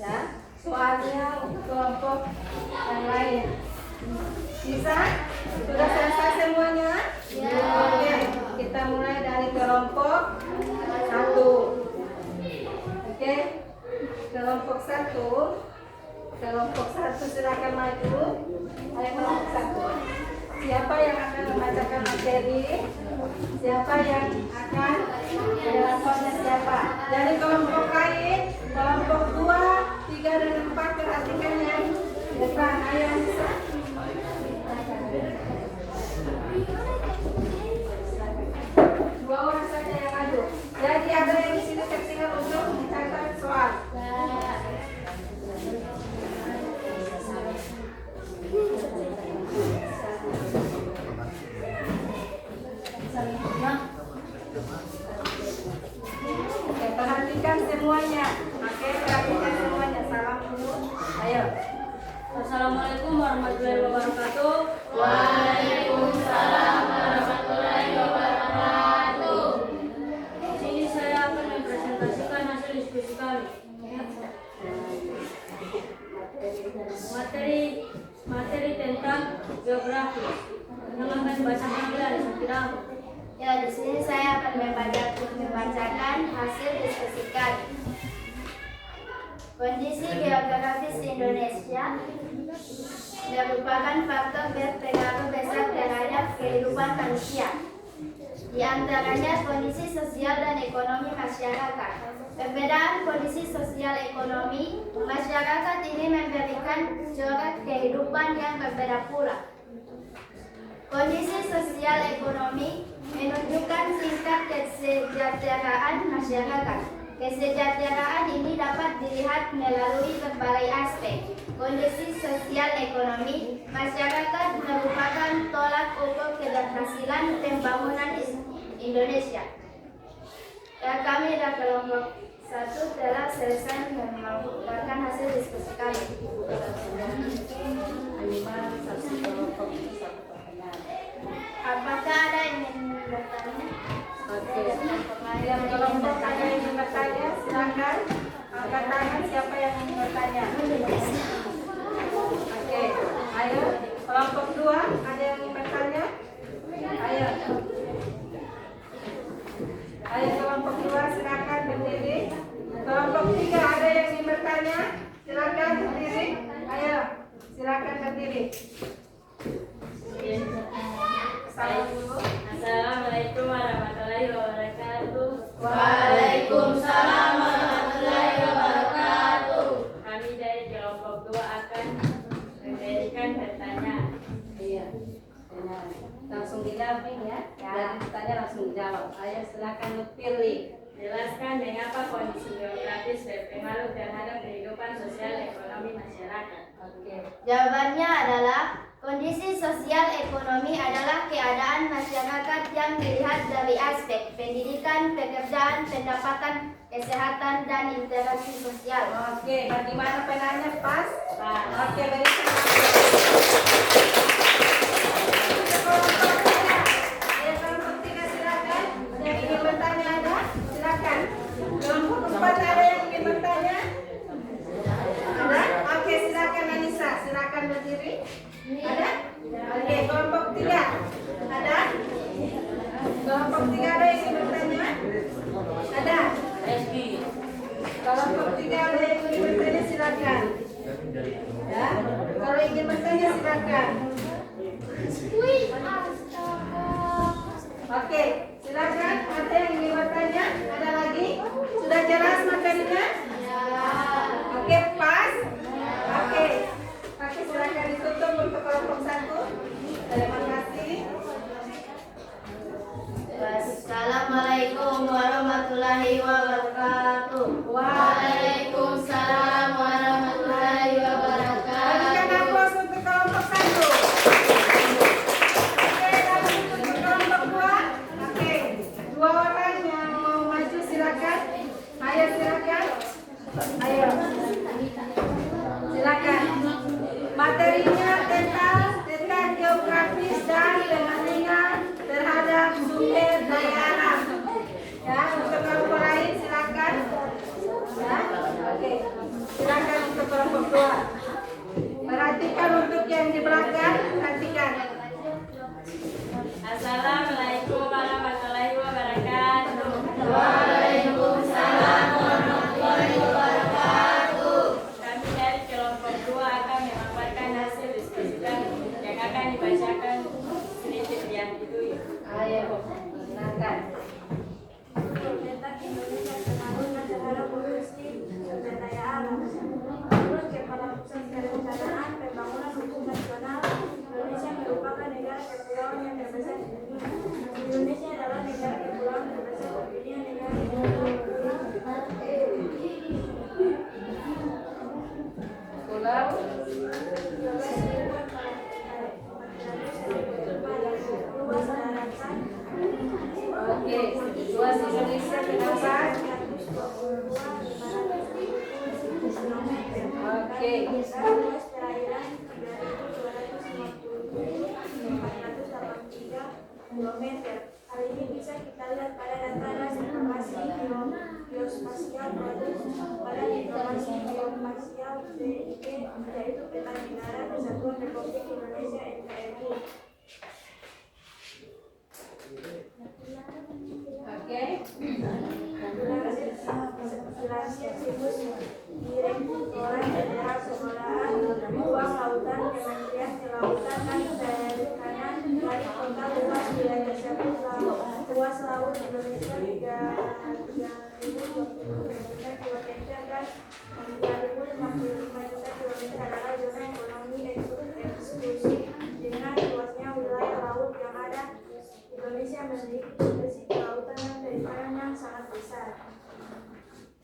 ya. Soalnya untuk kelompok yang lain. Bisa? Sudah selesai semuanya? Ya. Oke, kita mulai dari kelompok 1. Oke, kelompok 1. Kelompok 1 silakan maju. Ayo kelompok 1. Siapa yang akan membacakan materi? Siapa yang akan menjelaskannya siapa? Dari kelompok lain, kelompok 2, 3 dan 4 perhatikan yang depan. Ayo. Dua orang saja yang maju. Jadi ada yang di sini kecil untuk mencatat soal. Oke, perhatikan semuanya. Oke, perhatikan semuanya. Salam dulu. Ayo. Assalamualaikum warahmatullahi wabarakatuh. Waalaikumsalam warahmatullahi wabarakatuh. Di sini saya akan mempresentasikan hasil diskusi kami. Materi tentang geografi. Yang akan dibacakan oleh Alisa. Ya, di sini saya akan membacakan hasil diskusi kami. Kondisi geografis Indonesia merupakan faktor berpengaruh besar terhadap kehidupan manusia. Di antaranya kondisi sosial dan ekonomi masyarakat. Perbedaan kondisi sosial ekonomi masyarakat ini memberikan corak kehidupan yang berbeda pula. Kondisi sosial ekonomi menunjukkan tingkat kesejahteraan masyarakat. Kesejahteraan ini dapat dilihat melalui berbagai aspek. Kondisi sosial ekonomi masyarakat merupakan tolak ukur keberhasilan pembangunan Indonesia. Kami dari kelompok 1 telah selesai melakukan hasil diskusi kami. Apakah ada yang ingin bertanya? Oke. Yang kelompok ada yang ingin bertanya, silakan angkat tangan. Siapa yang ingin bertanya? Oke. Ayo. Kelompok 2 ada yang ingin bertanya? Ayo. Ayo kelompok 2 silakan berdiri. Kelompok 3 ada yang ingin bertanya? Silakan berdiri. Ayo. Silakan berdiri. Salam dulu. Assalamualaikum warahmatullahi wabarakatuh. Waalaikumsalam warahmatullahi wabarakatuh. Kami dari kelompok 2 akan memberikan pertanyaan. Iya. Benar. Langsung dijawab ya. Dari ditanya langsung dijawab. Ayo silakan pilih. Jelaskan mengapa kondisi geografis berpengaruh terhadap kehidupan sosial ekonomi masyarakat. Oke. Jawabannya adalah Kondisi sosial ekonomi adalah keadaan masyarakat yang dilihat dari aspek pendidikan, pekerjaan, pendapatan, kesehatan, dan interaksi sosial. Oke, bagaimana penanya pas? Oke, berikan. Kelompok 3 silakan. Yang ingin bertanya ada? Silakan. Kelompok 4 ada yang ingin bertanya? Ada? Oke, silakan Anissa. Silakan berdiri. Ada? Oke, kelompok 3. Ada? Kelompok 3 ada yang ingin bertanya? Ada? Kelompok 3 ada yang ingin bertanya silakan. Ya, kalau ingin bertanya silakan. Oke, silakan. Ada yang ingin bertanya? Ada lagi? Sudah jelas materinya? Oke, pas? Oke. Oke, silakan ditutup untuk kelompok 1. Terima kasih. Assalamualaikum warahmatullahi wabarakatuh. Waalaikumsalam warahmatullahi wabarakatuh. Berikan aplaus untuk kelompok 1. Oke, lalu untuk kelompok 2. Oke, 2 orang yang mau maju silakan. Ayo silakan. Ayo. Silakan. Materinya tentang geografis dan pengertian terhadap sumber daya alam. Ya, untuk kelompok lain silakan. Ya, oke. Silakan untuk kelompok 2. Perhatikan untuk yang di belakang, perhatikan. Assalamualaikum warahmatullahi wabarakatuh. Waalaikumsalam warahmatullahi wabarakatuh. Kami dari kelompok 2 akan memaparkan hasil diskusi kami yang akan dibacakan sedikit yang itu. Ayo, silakan. Tentang Indonesia penanggulangan terhadap kondisi sumber daya alam. Menurut Kepala Pusat Perencanaan Pembangunan Hukum Nasional, Indonesia merupakan negara kepulauan yang terbesar di dunia. Indonesia adalah negara kepulauan terbesar di dunia dengan Pulau. luas daratan Oke, luas Indonesia kenapa? Oke. luas perairan 3.250.483 km. Hal ini bisa kita lihat pada data informasi geospasial produk pada informasi geospasial BIP, yaitu peta negara Kesatuan Republik Indonesia NKRI. Oke. Situs Direktorat Jenderal Pengelolaan Ruang Lautan Kementerian Kelautan dan Perikanan dari total luas wilayah tersebut luas laut Indonesia 3.020 km dan 3.055 juta km adalah zona ekonomi eksklusif dengan luasnya wilayah laut yang ada. Indonesia memiliki potensi kelautan dan perikanan yang sangat besar.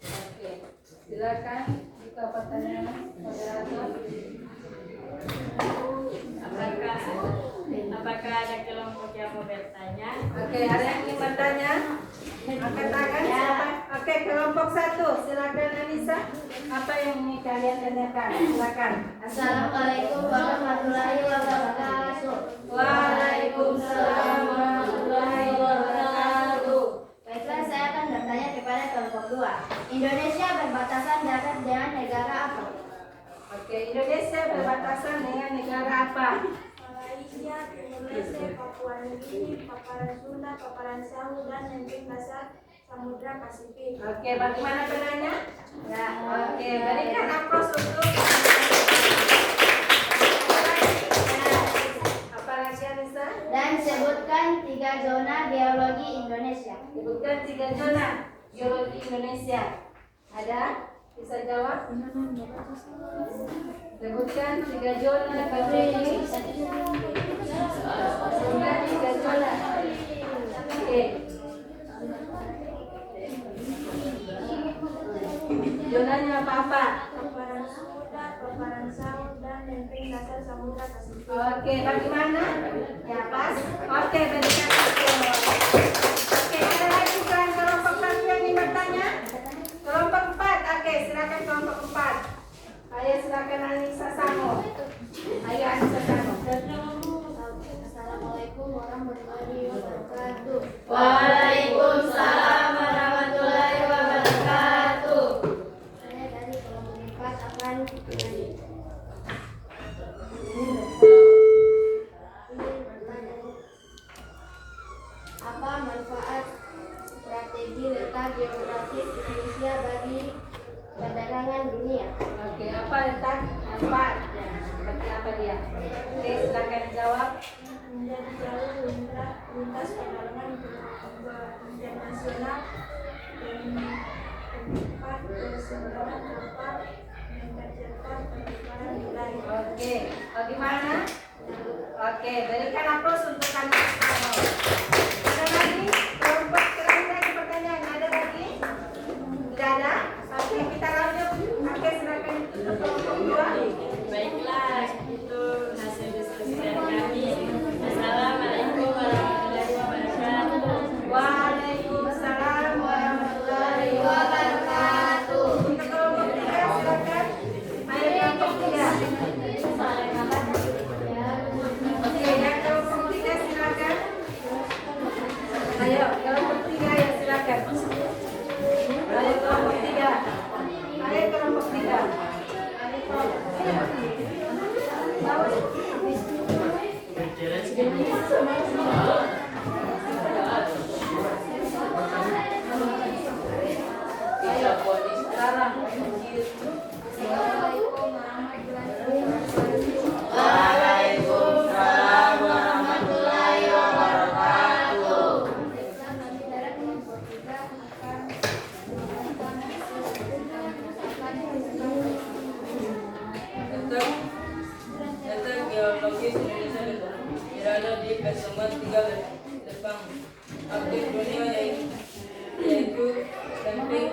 Oke. Silakan buka pertanyaan moderator. Apakah ada kelompok yang mau bertanya? Oke, ada yang ingin bertanya? Angkat tangan siapa? Oke, kelompok 1. Silakan Anissa. Apa yang ingin kalian tanyakan? Silakan. Assalamualaikum warahmatullahi wabarakatuh. Waalaikumsalam warahmatullahi wabarakatuh. Baiklah, saya akan bertanya kepada kelompok 2. Indonesia berbatasan darat dengan negara apa? Oke, Indonesia berbatasan dengan negara apa? Malaysia, Timur Leste, Papua Nugini, Paparan Sunda, Paparan Sawu, dan Lempeng Dasar Samudra Pasifik. Oke, bagaimana penanya? Ya, oke, berikan aplaus untuk apa lagi Anissa? Dan sebutkan 3 zona geologi Indonesia. Sebutkan 3 zona geologi Indonesia. Ada? Bisa jawab? Sebutkan 3 zona geologi. Sebutkan 3 zona. Oke. Zonanya apa-apa? Paparan Sunda, Paparan Sawu, dan Lempeng Dasar Samudra Pasifik. Oke, bagaimana? Ya pas. Oke, berikan aku. Oke, ada lagi kan kelompok 1 yang ingin bertanya? Kelompok 4. Oke, silakan kelompok 4. Ayo silakan Anissa Samo. Ayo Anissa Samo. Assalamualaikum warahmatullahi wabarakatuh. Waalaikumsalam warahmatullahi wabarakatuh. Saya dari kelompok 4 akan apa manfaat strategi letak geografis Indonesia bagi perdagangan dunia? Oke, apa letak manfaatnya? Seperti apa dia? Oke, silakan jawab. Menjadi jalur lintas perdagangan internasional dan tempat persinggahan kapal mempercepat pertukaran wilayah. Oke, bagaimana? Oke, berikan aplaus untuk kami. Ada lagi? Kelompok terakhir lagi pertanyaan. Ada lagi? Tidak ada? Oke, kita lanjut. Oke, silakan untuk kelompok 2. Baiklah, itu hasil diskusi dari kami. Assalamualaikum warahmatullahi wabarakatuh. Waalaikumsalam warahmatullahi wabarakatuh. Untuk kelompok 3 silakan. Ayo kelompok 3. Oke, yang kelompok 3 silakan. Ayo kelompok 3 ya silakan. Ayo kelompok 3. Ayo kelompok 3. Ayo sekarang. Waalaikumsalam warahmatullahi wabarakatuh. Letak geologis Indonesia berada di pertemuan 3 Jepang aktif dunia yaitu samping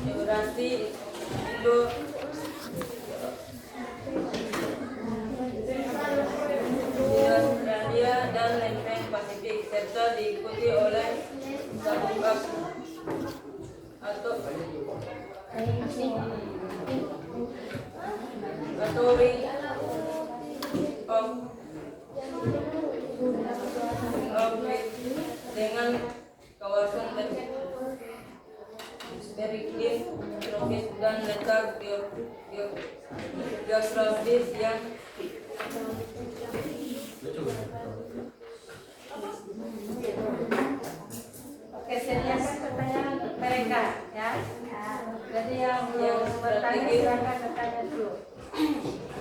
Eurasi, Indo, Australia dan lempeng Pasifik serta diikuti oleh Sabuk atau ring of dengan kawasan beriklim tropis dan letak geografis yang Oke, sediakan pertanyaan untuk mereka ya. Jadi yang belum bertanya silakan bertanya dulu.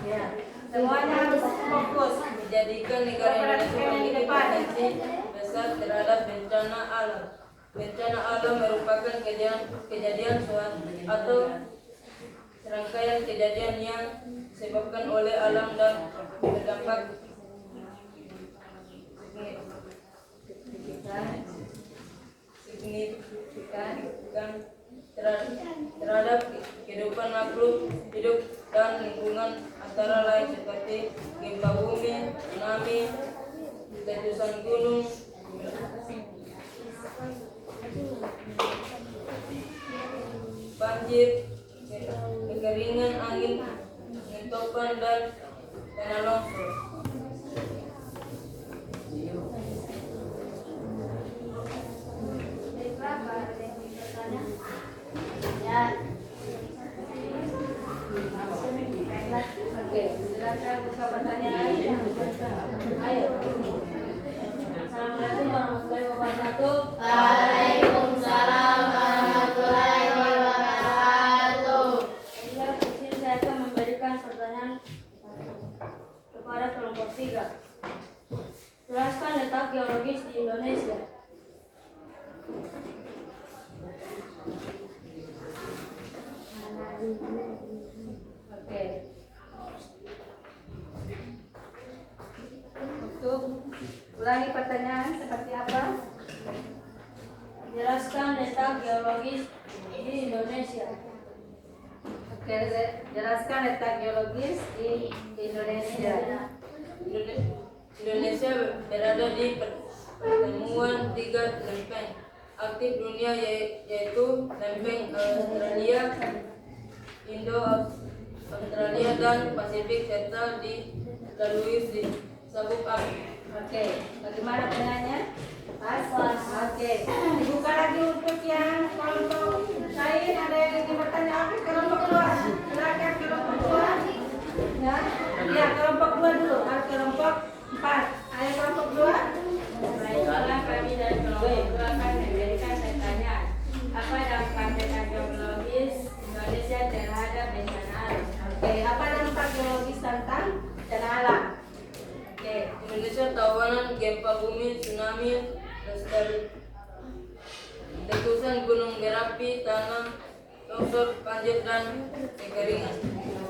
Ya, semuanya harus fokus. menjadikan negara Indonesia memiliki potensi besar terhadap bencana alam. Bencana alam merupakan kejadian suatu atau serangkaian kejadian yang disebabkan oleh alam dan berdampak signifikan terhadap kehidupan makhluk hidup dan lingkungan, antara lain seperti gempa bumi, tsunami, letusan gunung, banjir, kekeringan, angin, topan dan tanah longsor. Oke, silakan buka pertanyaan. Ayo. Assalamualaikum warahmatullahi wabarakatuh. Waalaikumsalam warahmatullahi wabarakatuh. Di sini saya akan memberikan pertanyaan kepada kelompok 3. Jelaskan letak geologis di Indonesia. Oke. Untuk ulangi pertanyaan seperti apa? Jelaskan letak geologis di Indonesia. Oke, jelaskan letak geologis di Indonesia. Indonesia berada di pertemuan tiga lempeng aktif dunia yaitu lempeng Australia, Indo-Australia dan Pasifik serta dilalui di sabuk api. Oke, bagaimana penanya? Pas. Oke, dibuka lagi untuk yang kelompok lain. Ada yang ingin bertanya apa? Kelompok 2. Silakan kelompok 2. Ya, kelompok 2 dulu. Kelompok 4. Ayo kelompok 2. Baiklah, kami dari kelompok 2 akan memberikan pertanyaan. Apa dampak peta geologis Indonesia terhadap bencana alam? Oke, apa dampak geologis tentang bencana alam? Oke, Indonesia tawanan gempa bumi, tsunami, letusan gunung berapi, tanah longsor, banjir dan kekeringan.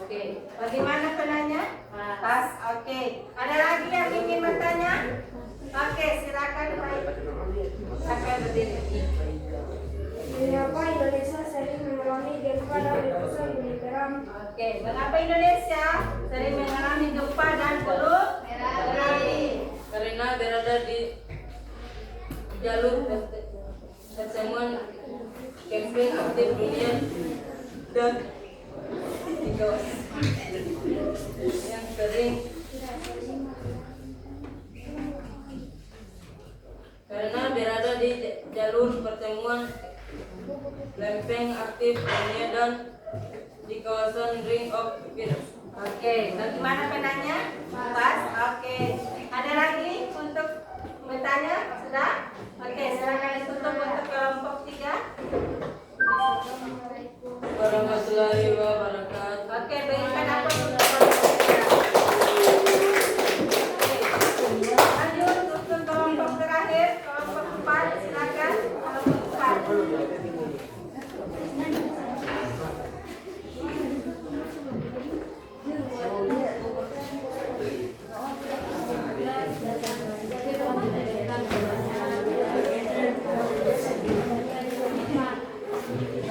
oke. Bagaimana penanya? Pas. Oke. Ada lagi yang ingin bertanya? Oke, silakan Pak. Silakan berdiri. Mengapa Indonesia sering mengalami gempa dan letusan gunung berapi? Oke, mengapa Indonesia sering mengalami gempa dan gunung berapi? Karena berada di jalur pertemuan camping aktif dunia dan di kawasan yang sering karena berada di jalur pertemuan lempeng aktif dunia dan di kawasan Ring of Fire. Oke, bagaimana penanya? Pas. Oke. Ada lagi untuk bertanya? Sudah? Oke, silakan ditutup untuk kelompok 3. Warahmatullahi wabarakatuh. Oke, berikan apa untuk kelompok 3. Oke. Lanjut untuk kelompok terakhir, kelompok 4. Silakan kelompok 4.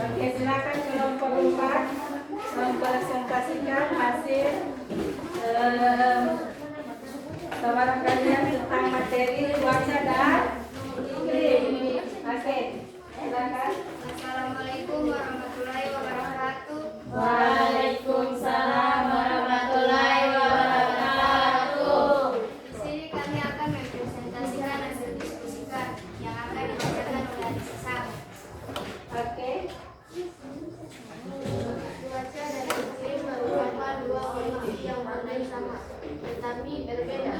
Oke, silakan kelompok 4 mempresentasikan hasil tawaran kalian tentang materi cuaca dan iklim. Oke, silakan. Assalamualaikum warahmatullahi wabarakatuh. Waalaikumsalam warahmatullahi wabarakatuh. Di sini kami akan mempresentasikan hasil diskusi yang akan dibacakan oleh adik sesama. Oke. Cuaca dan iklim merupakan dua kondisi yang bernilai sama, tetapi berbeda.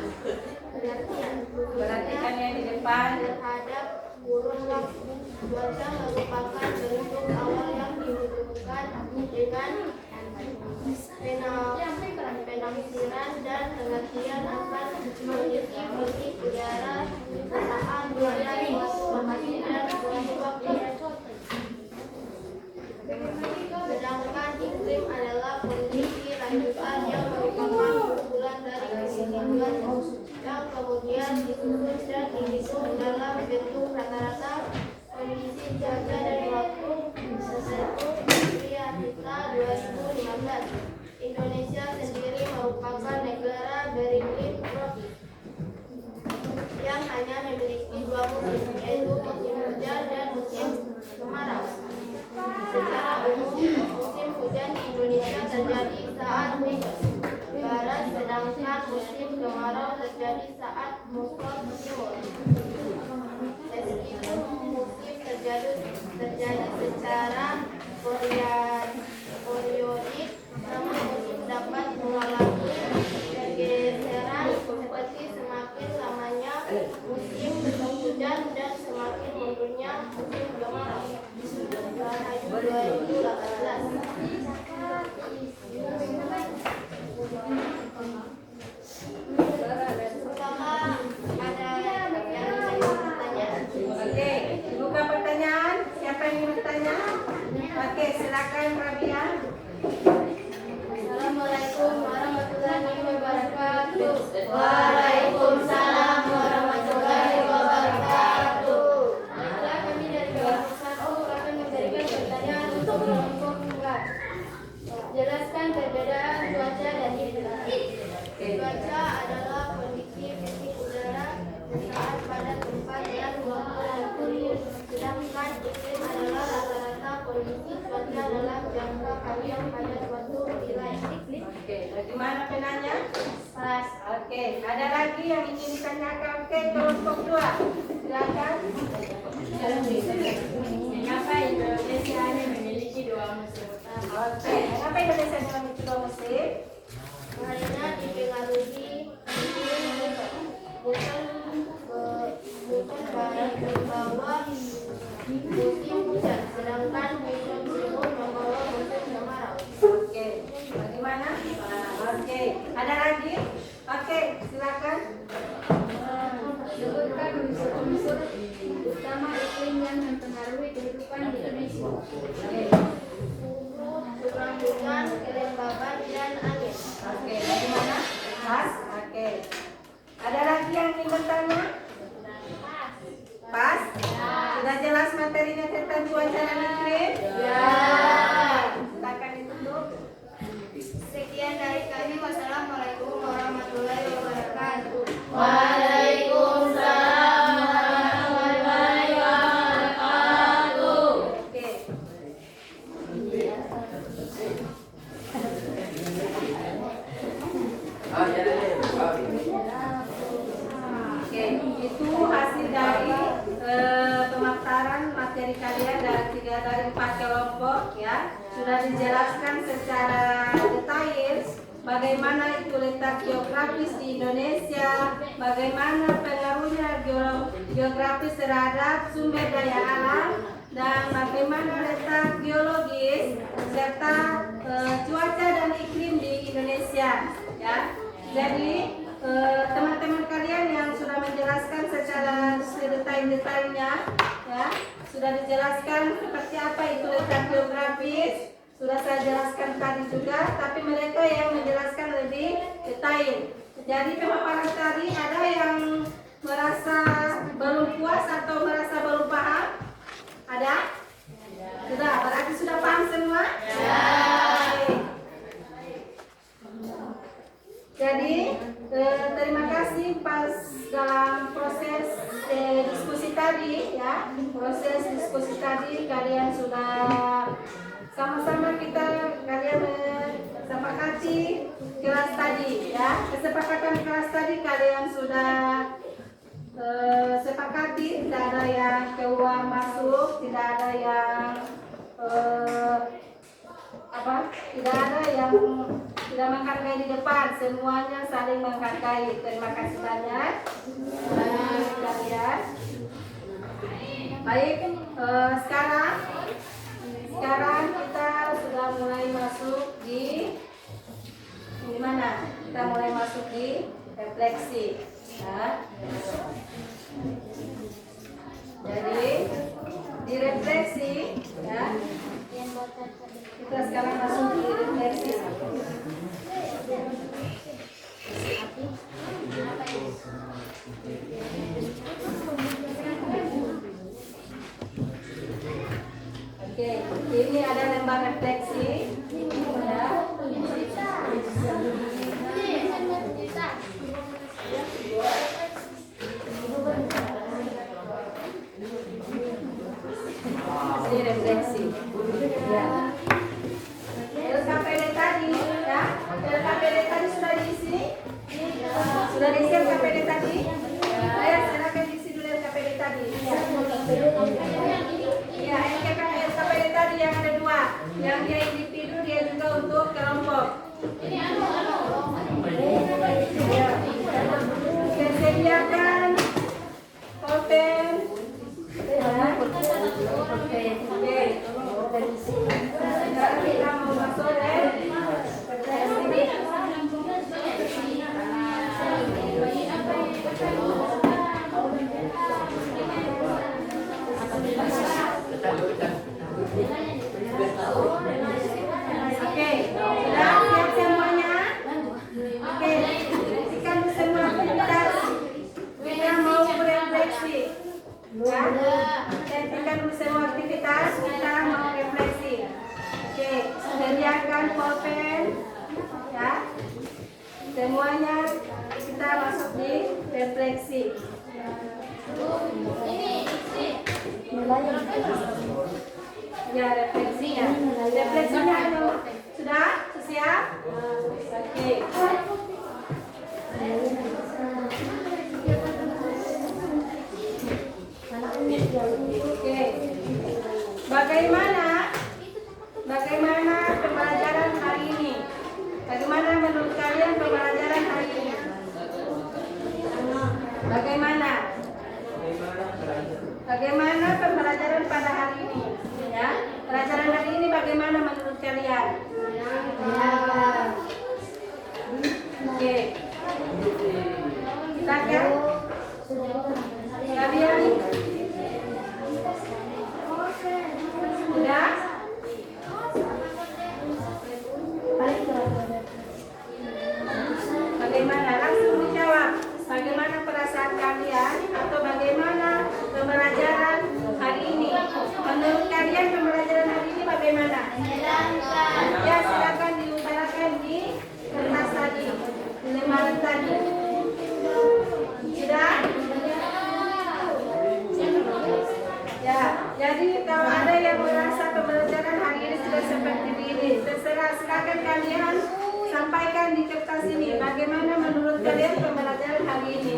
Perhatikan yang di depan. Terhadap kurun waktu, cuaca merupakan bentuk awal yang dihubungkan dengan penampilan dan pengertian akan kondisi udara saat mulai memasuki dan suatu waktu. Sedangkan iklim adalah kondisi lanjutan yang merupakan kumpulan dari kesimpulan yang kemudian disusun dan dihitung dalam bentuk rata-rata kondisi cuaca dan waktu tertentu. Realita 2015. Indonesia sendiri merupakan negara beriklim tropis yang hanya memiliki dua musim, yaitu musim hujan dan musim kemarau. Secara umum, musim hujan di Indonesia terjadi saat barat, sedangkan musim kemarau terjadi saat musim timur. Meskipun musim terjadi secara periodik, namun musim dapat mengalami pergeseran seperti semakin lamanya musim hujan dan semakin mundurnya musim kemarau. Rahayu 2018. Apakah ada yang ingin bertanya? Oke, buka pertanyaan. Siapa yang ingin bertanya? Bagaimana penanya? Pas. Oke, ada lagi yang ingin ditanyakan? Oke, kelompok 2. Silakan. Mengapa Indonesia hanya memiliki 2 musim? Oke, mengapa Indonesia memiliki 2 musim? Karena dipengaruhi bukan barat membawa musim hujan, sedangkan musim semu membawa musim kemarau. Oke, bagaimana? Oke, ada lagi? Oke, silakan. Sebutkan unsur-unsur utama iklim yang mempengaruhi kehidupan di Indonesia. Oke, Curah hujan, kelembaban, dan angin. oke, bagaimana? Pas? Oke. Ada lagi yang ingin bertanya? Pas? Sudah jelas materinya tentang cuaca dan iklim? Ya. Silakan ditutup. Sekian dari kami. Wassalamualaikum warahmatullahi wabarakatuh. Waalaikumsalam warahmatullahi wabarakatuh. Oke. Oke, itu hasil dari pemaparan materi kalian dari 4 kelompok ya. Sudah dijelaskan secara detail bagaimana itu letak geografis di Indonesia, bagaimana pengaruhnya geografis terhadap sumber daya alam, dan bagaimana letak geologis serta cuaca dan iklim di Indonesia ya. Jadi teman-teman kalian yang sudah menjelaskan secara detail-detailnya ya, sudah dijelaskan seperti apa itu letak geografis, sudah saya jelaskan tadi juga, tapi mereka yang menjelaskan lebih detail. Jadi pemaparan tadi ada yang merasa belum puas atau merasa belum paham? Ada? Sudah, berarti sudah paham semua? Ya. Jadi terima kasih pas dalam proses diskusi tadi ya, proses diskusi tadi kalian sudah sama-sama kalian sepakati kelas tadi ya, kesepakatan kelas tadi kalian sudah sepakati, tidak ada yang keluar masuk, tidak ada yang tidak ada yang tidak menghargai di depan, semuanya saling menghargai. Terima kasih banyak kalian. Baik, sekarang kita sudah mulai masuk di mana? Kita mulai masuk di refleksi. Ya. Jadi di refleksi ya. Kita sekarang masuk di refleksi. Oke, ini ada lembar refleksi. Ya. Ini refleksi. Ya. LKPD tadi, ya. LKPD tadi sudah diisi. Sudah diisi LKPD tadi. Saya silakan diisi dulu LKPD tadi. Ya, LKPD tadi yang ada 2. Yang dia individu, dia juga untuk kelompok. Ya. Sediakan pulpen. Sekarang kita mau masuk Oke, sudah siap semuanya? Oke, perhatikan semua aktivitas. Kita mau berefleksi. Ya, perhatikan semua aktivitas. Kita mau refleksi. Oke, sediakan pulpen. Ya, semuanya kita masuk di refleksi. Ya, refleksinya. Refleksinya sudah siap? Oke. Oke. Bagaimana pembelajaran hari ini? Bagaimana menurut kalian pembelajaran hari ini? Bagaimana pembelajaran pada hari ini? Ya, pelajaran hari ini bagaimana menurut kalian? Oke. Silakan. Kalian sudah? Bagaimana? Langsung dijawab. Bagaimana perasaan kalian atau bagaimana pembelajaran hari ini? Menurut kalian pembelajaran hari ini bagaimana? Ya, silakan diutarakan di kertas tadi, di lembaran tadi. Sudah? Ya, jadi kalau ada yang merasa pembelajaran hari ini sudah seperti ini, terserah, silakan kalian sampaikan di kertas ini. Bagaimana menurut kalian pembelajaran hari ini?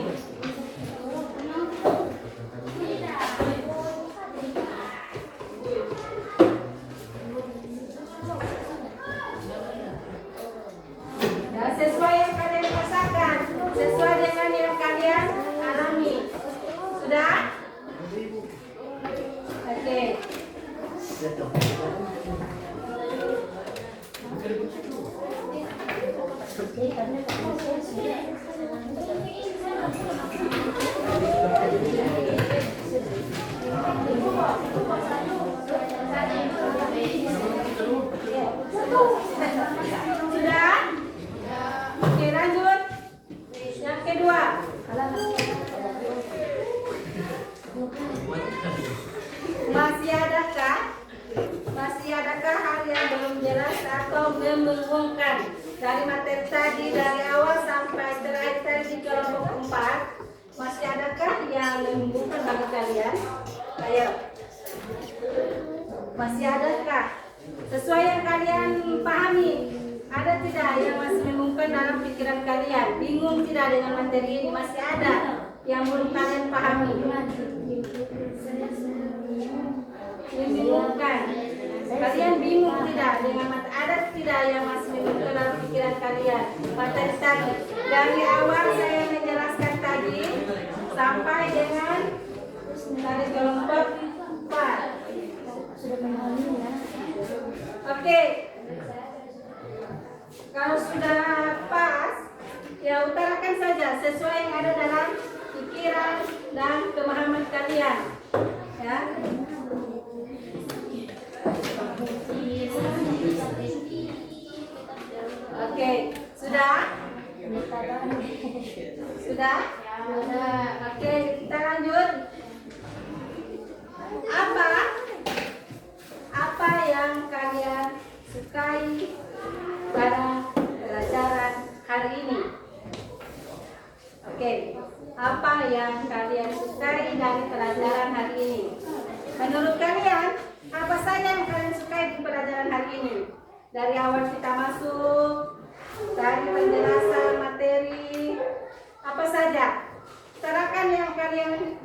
Ya, sesuai yang kalian rasakan, sesuai dengan yang kalian alami. Sudah? Oke. Sudah? Oke, lanjut. Yang kedua. Masih adakah hal yang belum jelas atau membingungkan dari materi tadi dari awal sampai terakhir tadi di kelompok 4? Masih adakah yang membingungkan bagi kalian? Ayo. Masih adakah? Sesuai yang kalian pahami, ada tidak yang masih membingungkan dalam pikiran kalian? Bingung tidak dengan materi ini? Masih ada yang belum kalian pahami? Membingungkan. Kalian bingung tidak dengan materi? Ada tidak yang masih membingungkan dalam pikiran kalian? Materi tadi dari awal saya menjelaskan tadi sampai dengan dari kelompok 4. Oke. Kalau sudah pas, ya utarakan saja sesuai yang ada dalam pikiran dan pemahaman kalian. Ya. Oke, sudah? Sudah? Oke, kita lanjut. Apa yang kalian sukai pada pelajaran hari ini? Oke, apa yang kalian sukai dari pelajaran hari ini? Menurut kalian, apa saja yang kalian sukai di pelajaran hari ini? Dari awal kita masuk, dari penjelasan materi, apa saja? Utarakan yang kalian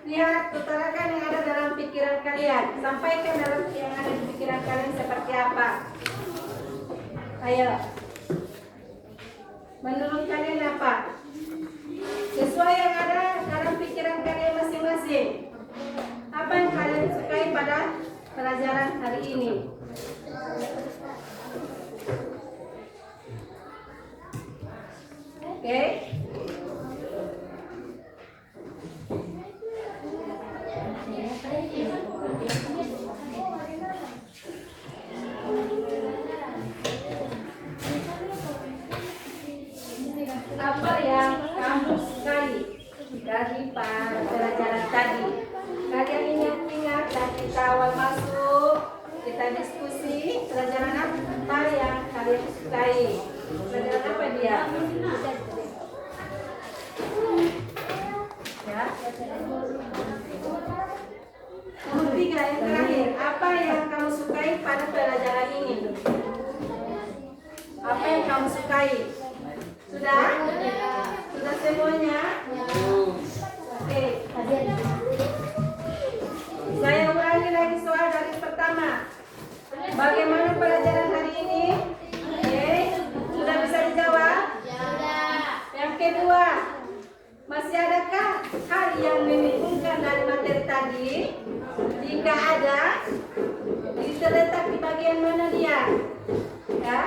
lihat, utarakan yang ada dalam pikiran kalian. Sampaikan dalam yang ada di pikiran kalian seperti apa. Ayo. Menurut kalian apa? Sesuai yang ada dalam pikiran kalian masing-masing. Apa yang kalian sukai pada pelajaran hari ini? Oke. Apa yang kamu sukai dari pelajaran tadi? Kalian ingat dan kita awal masuk, kita diskusi pelajaran apa yang kalian sukai? Pelajaran apa dia? Ya. Nomor 3 yang terakhir, apa yang kamu sukai pada pelajaran ini? Apa yang kamu kamu sukai? Sudah? Sudah semuanya? Oke. Saya ulangi lagi soal dari pertama. Bagaimana pelajaran hari ini? Oke. Sudah bisa dijawab? Yang kedua, masih adakah hal yang membingungkan dari materi tadi? Jika ada, terletak di bagian mana dia? Ya,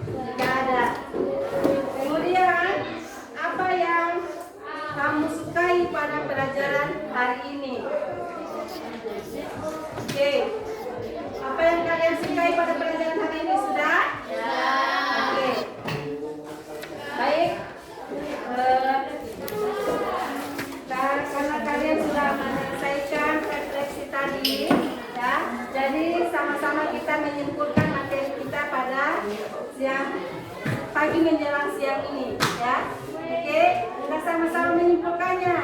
jika ada. Kemudian, apa yang kamu sukai pada pelajaran hari ini? Oke. Apa yang kalian sukai pada pelajaran hari ini? Sudah? Oke. Baik. Karena kalian sudah menyelesaikan refleksi tadi, ya. Jadi sama-sama kita menyimpulkan materi kita pada siang pagi menjelang siang ini, ya. Oke, kita sama-sama menyimpulkannya.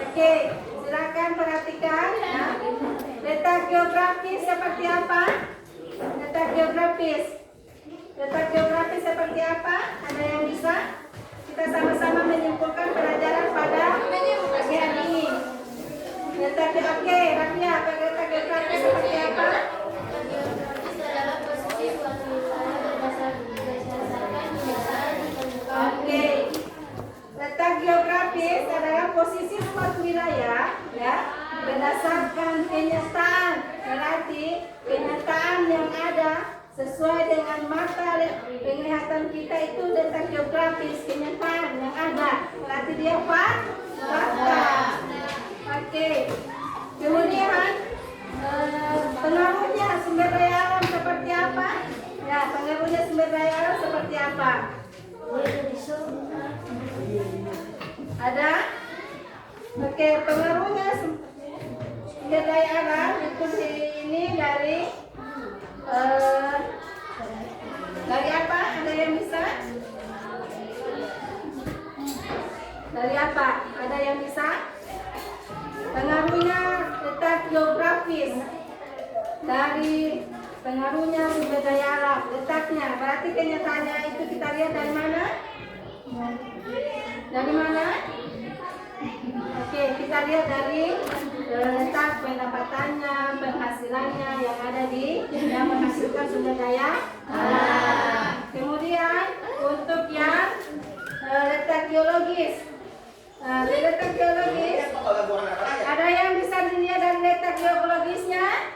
Oke, silakan perhatikan, ya. Letak geografis seperti apa? Letak geografis. Letak geografis seperti apa? Ada yang bisa? Kita sama-sama menyimpulkan pelajaran pada bagian ini. Letak oke, Rafia, letak geografis seperti apa? Oke. Letak geografis adalah posisi suatu wilayah, ya, berdasarkan kenyataan. Berarti kenyataan yang ada sesuai dengan mata penglihatan kita itu letak geografis, kenyataan yang ada. Berarti dia fakta. Oke. Kemudian pengaruhnya sumber daya alam seperti apa? Ya, pengaruhnya sumber daya alam seperti apa? Ada? Oke, pengaruhnya sumber daya alam itu ini dari apa? Ada yang bisa? Dari apa? Ada yang bisa? Pengaruhnya letak geografis. Dari pengaruhnya sumber daya alam, letaknya. Berarti kenyataannya itu kita lihat dari mana? Dari mana? Oke, kita lihat dari letak pendapatannya, penghasilannya yang ada di yang menghasilkan sumber daya alam. Kemudian untuk yang letak geologis. Di letak geologis ada yang bisa dilihat dari letak geologisnya?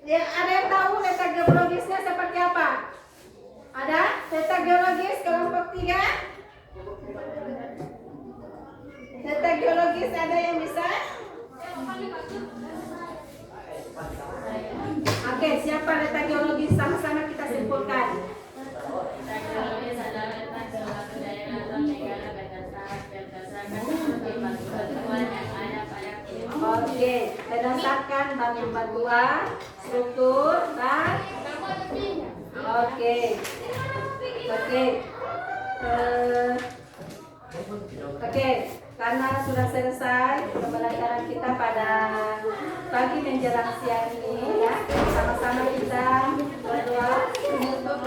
Ada yang tahu letak geologisnya seperti apa? Ada letak geologis kelompok 3? Letak geologis ada yang bisa? Oke, siapa letak geologis? Sama-sama kita simpulkan. Letak geologis adalah letak suatu daerah atau negara berdasarkan batuan yang ada pada kulit. Oke, berdasarkan batuan, struktur, dan oke. Oke, karena sudah selesai pembelajaran kita pada pagi menjelang siang ini, ya, sama-sama kita berdoa untuk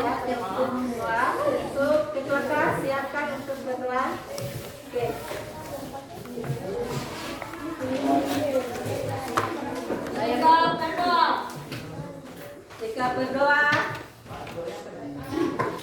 untuk ketua kelas siapkan untuk berdoa. Oke. Jika berdoa. Bismillahirrahmanirrahim.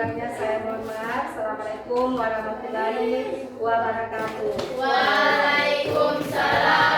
kurang-kurangnya saya mohon maaf. Assalamualaikum warahmatullahi wabarakatuh. Waalaikumsalam